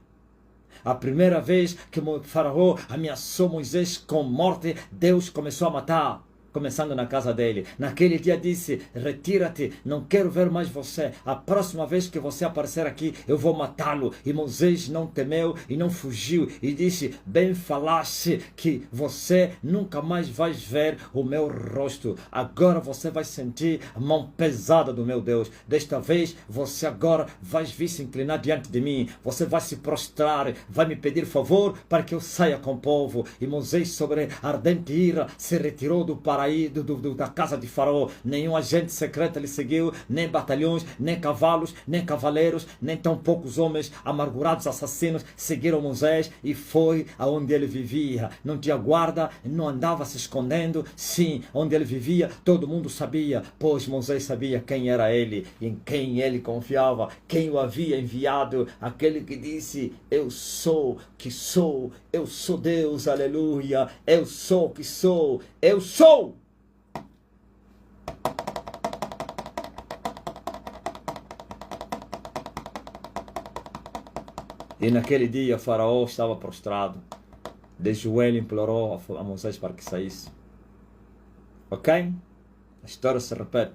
A primeira vez que Faraó ameaçou Moisés com morte, Deus começou a matar. Começando na casa dele. Naquele dia disse, retira-te, não quero ver mais você. A próxima vez que você aparecer aqui, eu vou matá-lo. E Moisés não temeu e não fugiu. E disse, bem falaste que você nunca mais vai ver o meu rosto. Agora você vai sentir a mão pesada do meu Deus. Desta vez, você agora vai vir se inclinar diante de mim. Você vai se prostrar, vai me pedir favor para que eu saia com o povo. E Moisés, sobre ardente ira, se retirou do paraíso, da casa de Faraó. Nenhum agente secreto lhe seguiu, nem batalhões, nem cavalos, nem cavaleiros, nem tão poucos homens amargurados, assassinos, seguiram Moisés e foi aonde ele vivia. Não tinha guarda, não andava se escondendo. Sim, onde ele vivia, todo mundo sabia, pois Moisés sabia quem era ele, em quem ele confiava, quem o havia enviado, aquele que disse, eu sou que sou, eu sou Deus, aleluia, eu sou que sou, eu sou. E naquele dia Faraó estava prostrado, de joelho implorou a Moisés para que saísse. Ok? A história se repete.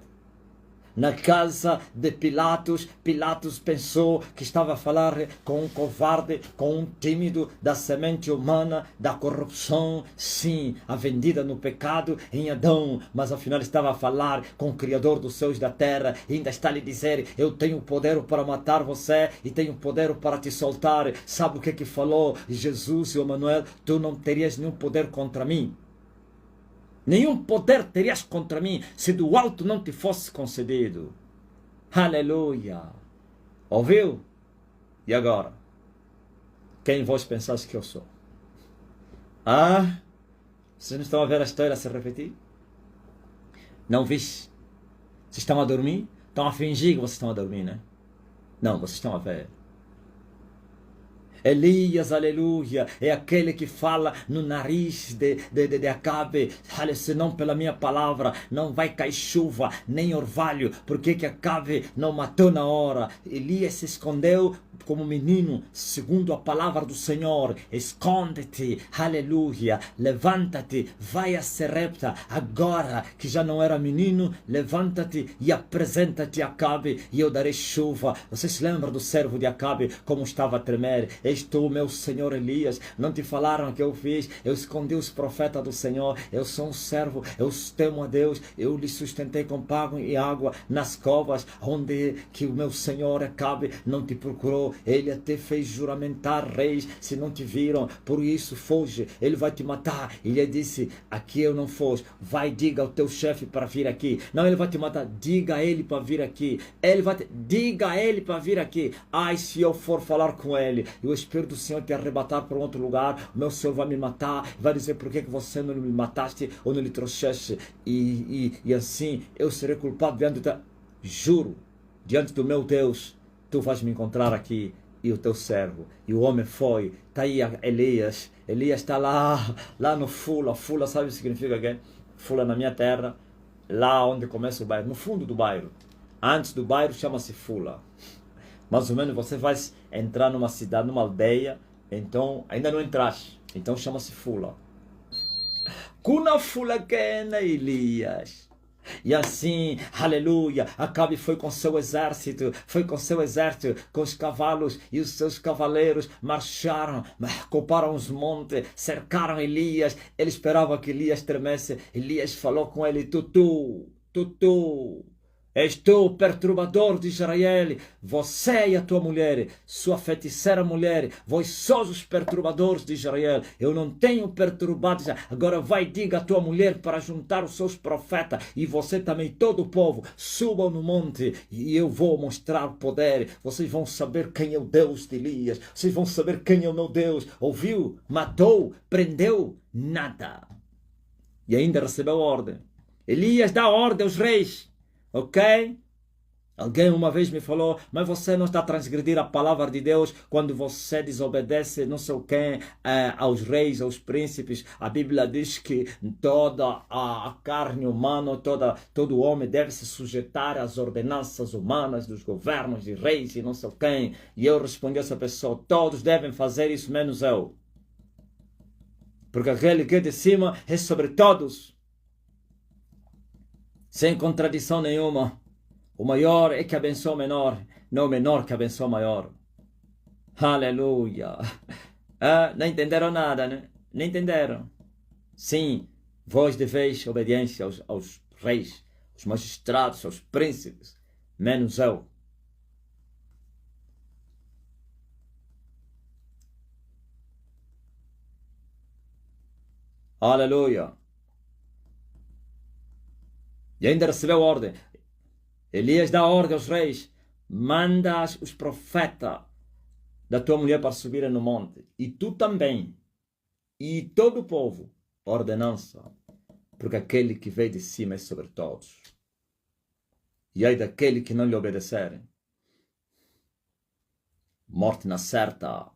Na casa de Pilatos, Pilatos pensou que estava a falar com um covarde, com um tímido da semente humana, da corrupção, sim, a vendida no pecado em Adão, mas afinal estava a falar com o Criador dos céus e da terra, e ainda está a lhe dizer, eu tenho poder para matar você e tenho poder para te soltar. Sabe o que falou Jesus e Emmanuel? Tu não terias nenhum poder contra mim. Nenhum poder terias contra mim se do alto não te fosse concedido. Aleluia. Ouviu? E agora? Quem vós pensaste que eu sou? Ah? Vocês não estão a ver a história se repetir? Não viste? Vocês estão a dormir? Estão a fingir que vocês estão a dormir, né? Não, vocês estão a ver. Elias, aleluia, é aquele que fala no nariz de Acabe, senão pela minha palavra não vai cair chuva, nem orvalho. Por que Acabe não matou na hora? Elias se escondeu como menino, segundo a palavra do Senhor. Esconde-te, aleluia, levanta-te, vai a Serepta, agora que já não era menino, levanta-te e apresenta-te a Acabe, e eu darei chuva. Você se lembra do servo de Acabe, como estava a tremer? Estou, meu Senhor Elias, não te falaram que eu fiz? Eu escondi os profetas do Senhor, eu sou um servo, eu temo a Deus, eu lhe sustentei com pão e água nas covas, onde que o meu Senhor Acabe não te procurou. Ele até fez juramentar reis, se não te viram, por isso foge, ele vai te matar. E ele disse, aqui eu não foge, vai, diga ao teu chefe para vir aqui. Não, ele vai te matar, diga a ele para vir aqui. Diga a ele para vir aqui. Ai, se eu for falar com ele, e o Espírito do Senhor te arrebatar para outro lugar, o meu Senhor vai me matar, vai dizer, por que você não me mataste ou não lhe trouxeste? E assim, eu serei culpado diante do juro, diante do meu Deus, tu vais me encontrar aqui, e o teu servo. E o homem foi, está aí Elias está lá no Fula. Fula, sabe o que significa que? Fula na minha terra, lá onde começa o bairro, no fundo do bairro. Antes do bairro chama-se Fula. Mais ou menos você vai entrar numa cidade, numa aldeia, então ainda não entraste, então chama-se Fula. Kuna Fula Kena Elias. E assim, aleluia, Acabe foi com seu exército, com os cavalos, e os seus cavaleiros marcharam, ocuparam os montes, cercaram Elias. Ele esperava que Elias tremesse. Elias falou com ele, Tutu, És tu o perturbador de Israel, você e a tua mulher, sua feiticeira mulher, vós sois os perturbadores de Israel. Eu não tenho perturbado Israel. Agora vai, diga a tua mulher para juntar os seus profetas e você também, todo o povo, subam no monte e eu vou mostrar o poder. Vocês vão saber quem é o Deus de Elias, vocês vão saber quem é o meu Deus. Ouviu? Matou? Prendeu? Nada. E ainda recebeu ordem. Elias dá ordem aos reis. Ok? Alguém uma vez me falou, mas você não está a transgredir a palavra de Deus quando você desobedece não sei quem, aos reis, aos príncipes. A Bíblia diz que toda a carne humana, todo homem deve se sujeitar às ordenanças humanas dos governos de reis e não sei quem. E eu respondi a essa pessoa, todos devem fazer isso menos eu. Porque aquele que é de cima é sobre todos. Sem contradição nenhuma. O maior é que abençoa o menor, não o menor que abençoa o maior. Aleluia. Não entenderam nada, né? Não entenderam. Sim, vós deveis obediência aos reis, aos magistrados, aos príncipes, menos eu. Aleluia. E ainda recebeu ordem. Elias dá ordem aos reis. Manda os profetas da tua mulher para subirem no monte. E tu também. E todo o povo. Ordenança. Porque aquele que veio de cima é sobre todos. E aí daquele que não lhe obedecerem. Morte na certa.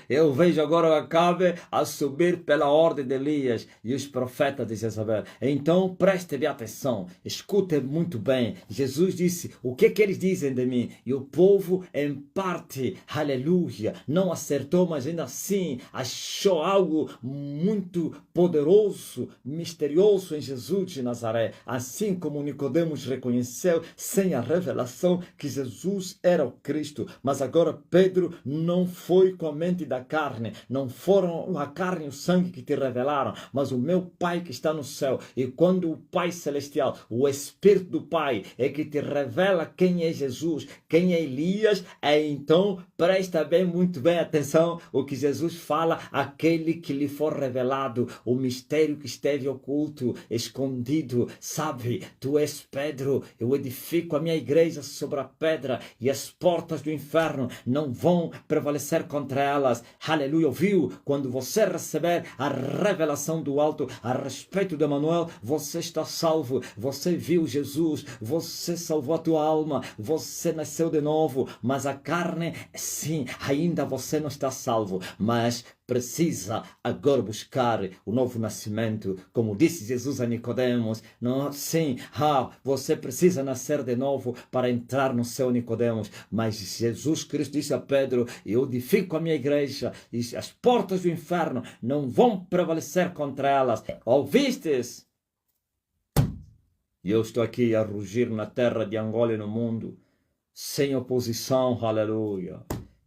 Eu vejo agora o Acabe a subir pela ordem de Elias e os profetas de Jezabel. Então preste atenção, escute muito bem. Jesus disse, o que eles dizem de mim? E o povo em parte, aleluia, não acertou, mas ainda assim achou algo muito poderoso, misterioso em Jesus de Nazaré. Assim como Nicodemos reconheceu sem a revelação que Jesus era o Cristo. Mas agora Pedro não foi com a mente da carne, não foram a carne e o sangue que te revelaram, mas o meu Pai que está no céu. E quando o Pai Celestial, o Espírito do Pai, é que te revela quem é Jesus, quem é Elias, então presta bem, muito bem atenção o que Jesus fala, aquele que lhe for revelado, o mistério que esteve oculto, escondido, sabe, tu és Pedro, eu edifico a minha igreja sobre a pedra e as portas do inferno não vão prevalecer contra elas. Aleluia, ouviu? Quando você receber a revelação do alto a respeito de Emanuel, você está salvo, você viu Jesus, você salvou a tua alma, você nasceu de novo, mas a carne, sim, ainda você não está salvo, mas precisa agora buscar o novo nascimento, como disse Jesus a Nicodemos. Não, sim, você precisa nascer de novo para entrar no céu, Nicodemos. Mas Jesus Cristo disse a Pedro, eu edifico a minha igreja e as portas do inferno não vão prevalecer contra elas. Ouvistes? E eu estou aqui a rugir na terra de Angola e no mundo, sem oposição, aleluia.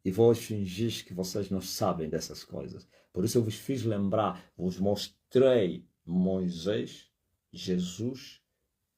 E vós fingis que vocês não sabem dessas coisas. Por isso eu vos fiz lembrar, vos mostrei Moisés, Jesus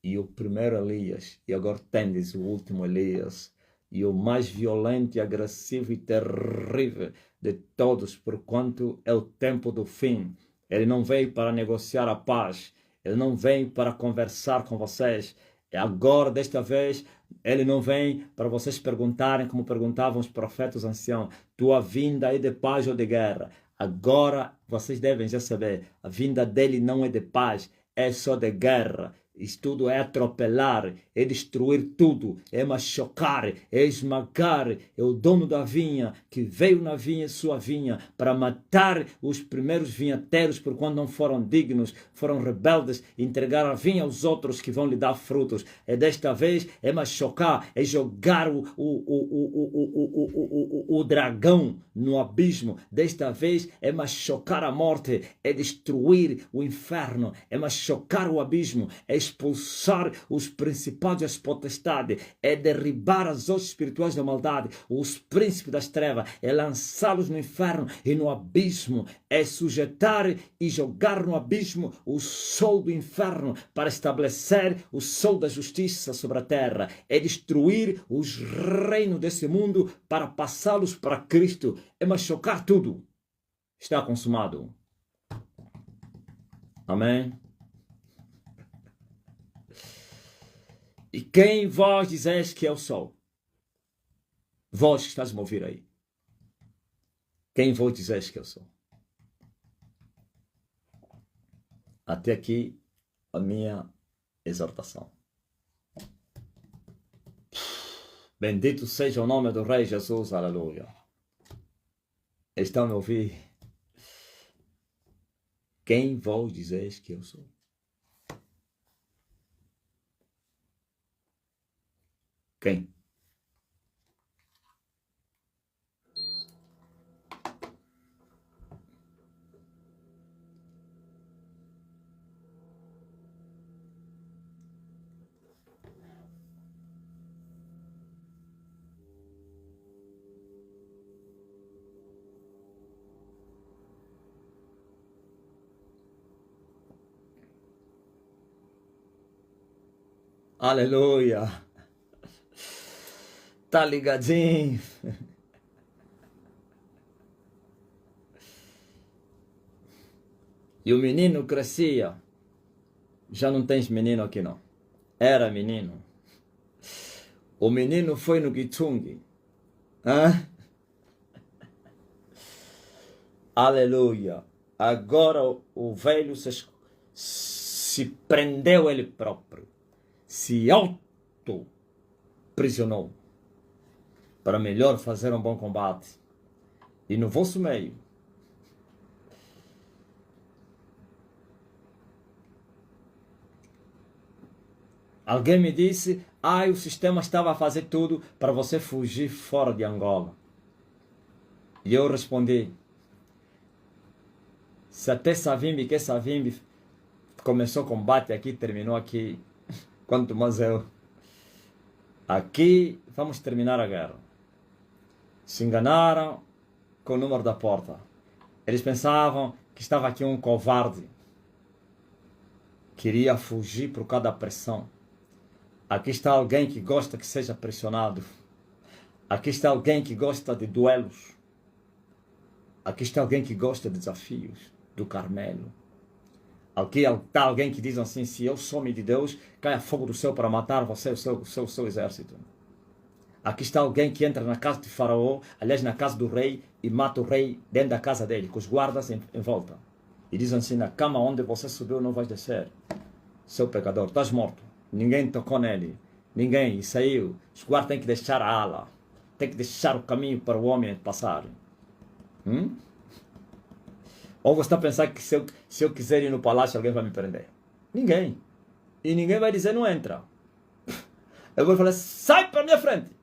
e o primeiro Elias. E agora tendes o último Elias. E o mais violento, agressivo e terrível de todos, porquanto é o tempo do fim. Ele não veio para negociar a paz. Ele não vem para conversar com vocês. Agora, desta vez, ele não vem para vocês perguntarem como perguntavam os profetas anciãos. Tua vinda é de paz ou de guerra? Agora, vocês devem já saber. A vinda dele não é de paz, é só de guerra. Isso tudo é atropelar, é destruir tudo, é machucar, é esmagar. É o dono da vinha que veio na vinha, sua vinha, para matar os primeiros vinhateiros por quando não foram dignos, foram rebeldes, entregar a vinha aos outros que vão lhe dar frutos. É desta vez, é machucar, é jogar o dragão no abismo. Desta vez, é machucar a morte, é destruir o inferno, é machucar o abismo, é expulsar os principados e as potestades, é derribar as hostes espirituais da maldade, os príncipes das trevas, é lançá-los no inferno e no abismo, é sujeitar e jogar no abismo o sol do inferno para estabelecer o sol da justiça sobre a terra, é destruir os reinos desse mundo para passá-los para Cristo, é machucar tudo. Está consumado. Amém? E quem vós dizeis que eu sou? Vós que estás a me ouvir aí. Quem vós dizeis que eu sou? Até aqui a minha exortação. Bendito seja o nome do Rei Jesus, aleluia. Estão a me ouvir? Quem vós dizeis que eu sou? Quem? Aleluia. Tá ligadinho? E o menino crescia. Já não tens menino aqui não. Era menino. O menino foi no Gitung. Hã? Aleluia. Agora o velho se prendeu ele próprio. Se auto-prisionou. Para melhor fazer um bom combate. E no vosso meio. Alguém me disse, o sistema estava a fazer tudo para você fugir fora de Angola. E eu respondi, se até Savimbi, que Savimbi começou o combate aqui, terminou aqui, quanto mais eu. Aqui vamos terminar a guerra. Se enganaram com o número da porta. Eles pensavam que estava aqui um covarde. Queria fugir por causa da pressão. Aqui está alguém que gosta que seja pressionado. Aqui está alguém que gosta de duelos. Aqui está alguém que gosta de desafios do Carmelo. Aqui está alguém que diz assim, se eu sou homem de Deus, caia fogo do céu para matar você e o seu exército. Aqui está alguém que entra na casa de Faraó, aliás na casa do rei, e mata o rei dentro da casa dele, com os guardas em volta. E diz assim, na cama onde você subiu não vais descer. Seu pecador, estás morto. Ninguém tocou nele. Ninguém. E saiu. Os guardas têm que deixar a ala. Tem que deixar o caminho para o homem passar. Ou você está pensando que se eu quiser ir no palácio, alguém vai me prender? Ninguém. E ninguém vai dizer, não entra. Eu vou falar, sai para minha frente.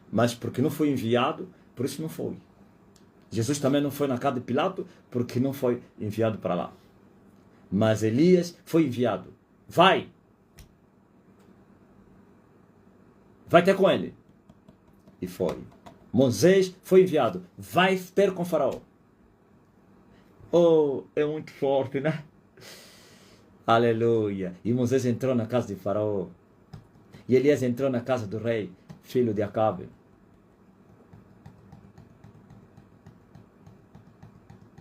Mas porque não foi enviado, por isso não foi. Jesus também não foi na casa de Pilato, porque não foi enviado para lá. Mas Elias foi enviado. Vai ter com ele. E foi. Moisés foi enviado. Vai ter com Faraó. Oh, é muito forte, né? Aleluia. E Moisés entrou na casa de Faraó. E Elias entrou na casa do rei, filho de Acabe.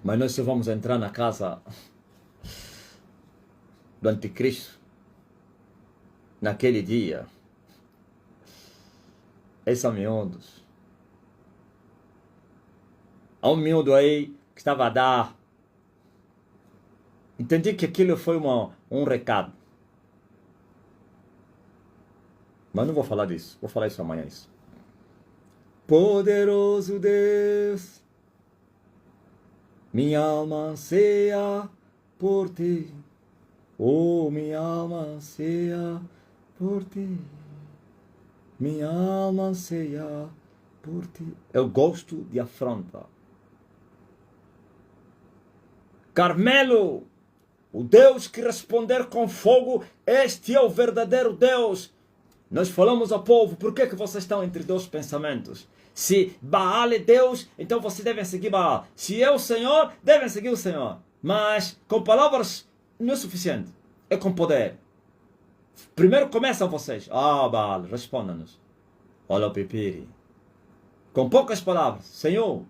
Mas nós só vamos entrar na casa do anticristo naquele dia. Esses são miúdos. Há um miúdo aí que estava a dar. Entendi que aquilo foi um recado. Mas não vou falar disso. Vou falar isso amanhã. Isso. Poderoso Deus, minha alma anseia por ti. Oh, minha alma anseia por ti. Minha alma anseia por ti. Eu gosto de afronta. Carmelo, O Deus que responder com fogo, este é o verdadeiro Deus. Nós falamos ao povo, por que vocês estão entre dois pensamentos? Se Baal é Deus, então vocês devem seguir Baal. Se é o Senhor, devem seguir o Senhor. Mas com palavras não é suficiente. É com poder. Primeiro começam vocês. Baal, responda-nos. Olha o Pipiri. Com poucas palavras. Senhor,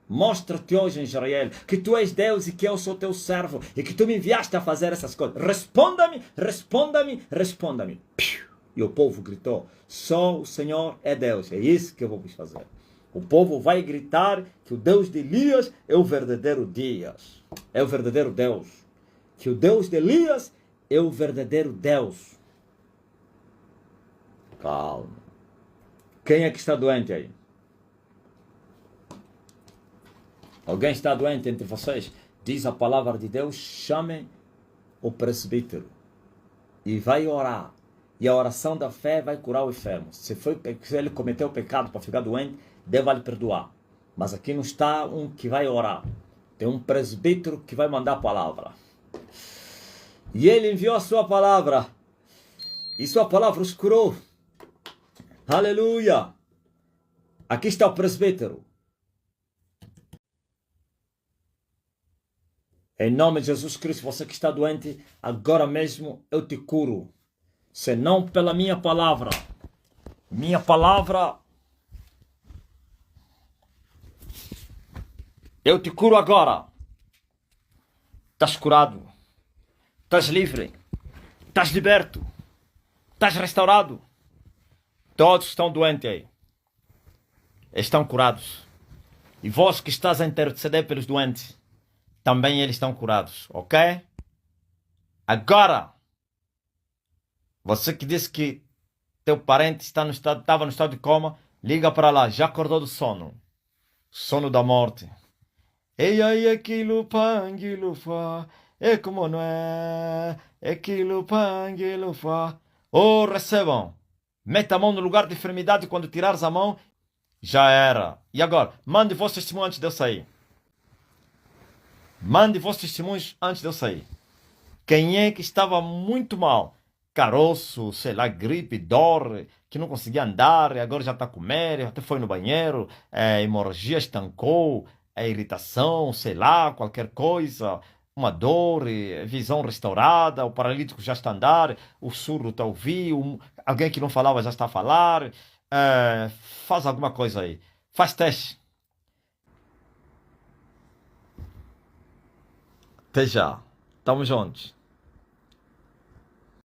mostra-te hoje em Israel que tu és Deus e que eu sou teu servo e que tu me enviaste a fazer essas coisas. Responda-me, responda-me, responda-me. E o povo gritou, só o Senhor é Deus. É isso que eu vou fazer. O povo vai gritar que o Deus de Elias é o verdadeiro Deus. É o verdadeiro Deus. Que o Deus de Elias é o verdadeiro Deus. Calma. Quem é que está doente aí? Alguém está doente entre vocês? Diz a palavra de Deus, chame o presbítero e vai orar. E a oração da fé vai curar o enfermo. Se ele cometeu o pecado para ficar doente, Deus vai lhe perdoar. Mas aqui não está um que vai orar. Tem um presbítero que vai mandar a palavra. E ele enviou a sua palavra. E sua palavra os curou. Aleluia! Aqui está o presbítero. Em nome de Jesus Cristo, você que está doente, agora mesmo eu te curo. Senão pela minha palavra. Minha palavra. Eu te curo agora. Estás curado. Estás livre. Estás liberto. Estás restaurado. Todos estão doentes aí. Estão curados. E vós que estás a interceder pelos doentes, também eles estão curados. Ok? Agora. Você que disse que teu parente estava no estado de coma, liga para lá, já acordou do sono. Sono da morte. Ei, ai, aquilo, panguilo, fa. É como não é. Aquilo, panguilo, fa. Oh, recebam. Meta a mão no lugar de enfermidade quando tirares a mão. Já era. E agora? Mande vossos testemunhos antes de eu sair. Mande vossos testemunhos antes de eu sair. Quem é que estava muito mal? Caroço, sei lá, gripe, dor, que não conseguia andar, e agora já está a comer, até foi no banheiro, hemorragia estancou, irritação, sei lá, qualquer coisa, uma dor, visão restaurada, o paralítico já está a andar, o surdo está a ouvir, alguém que não falava já está a falar, faz alguma coisa aí, faz teste. Até já, estamos juntos.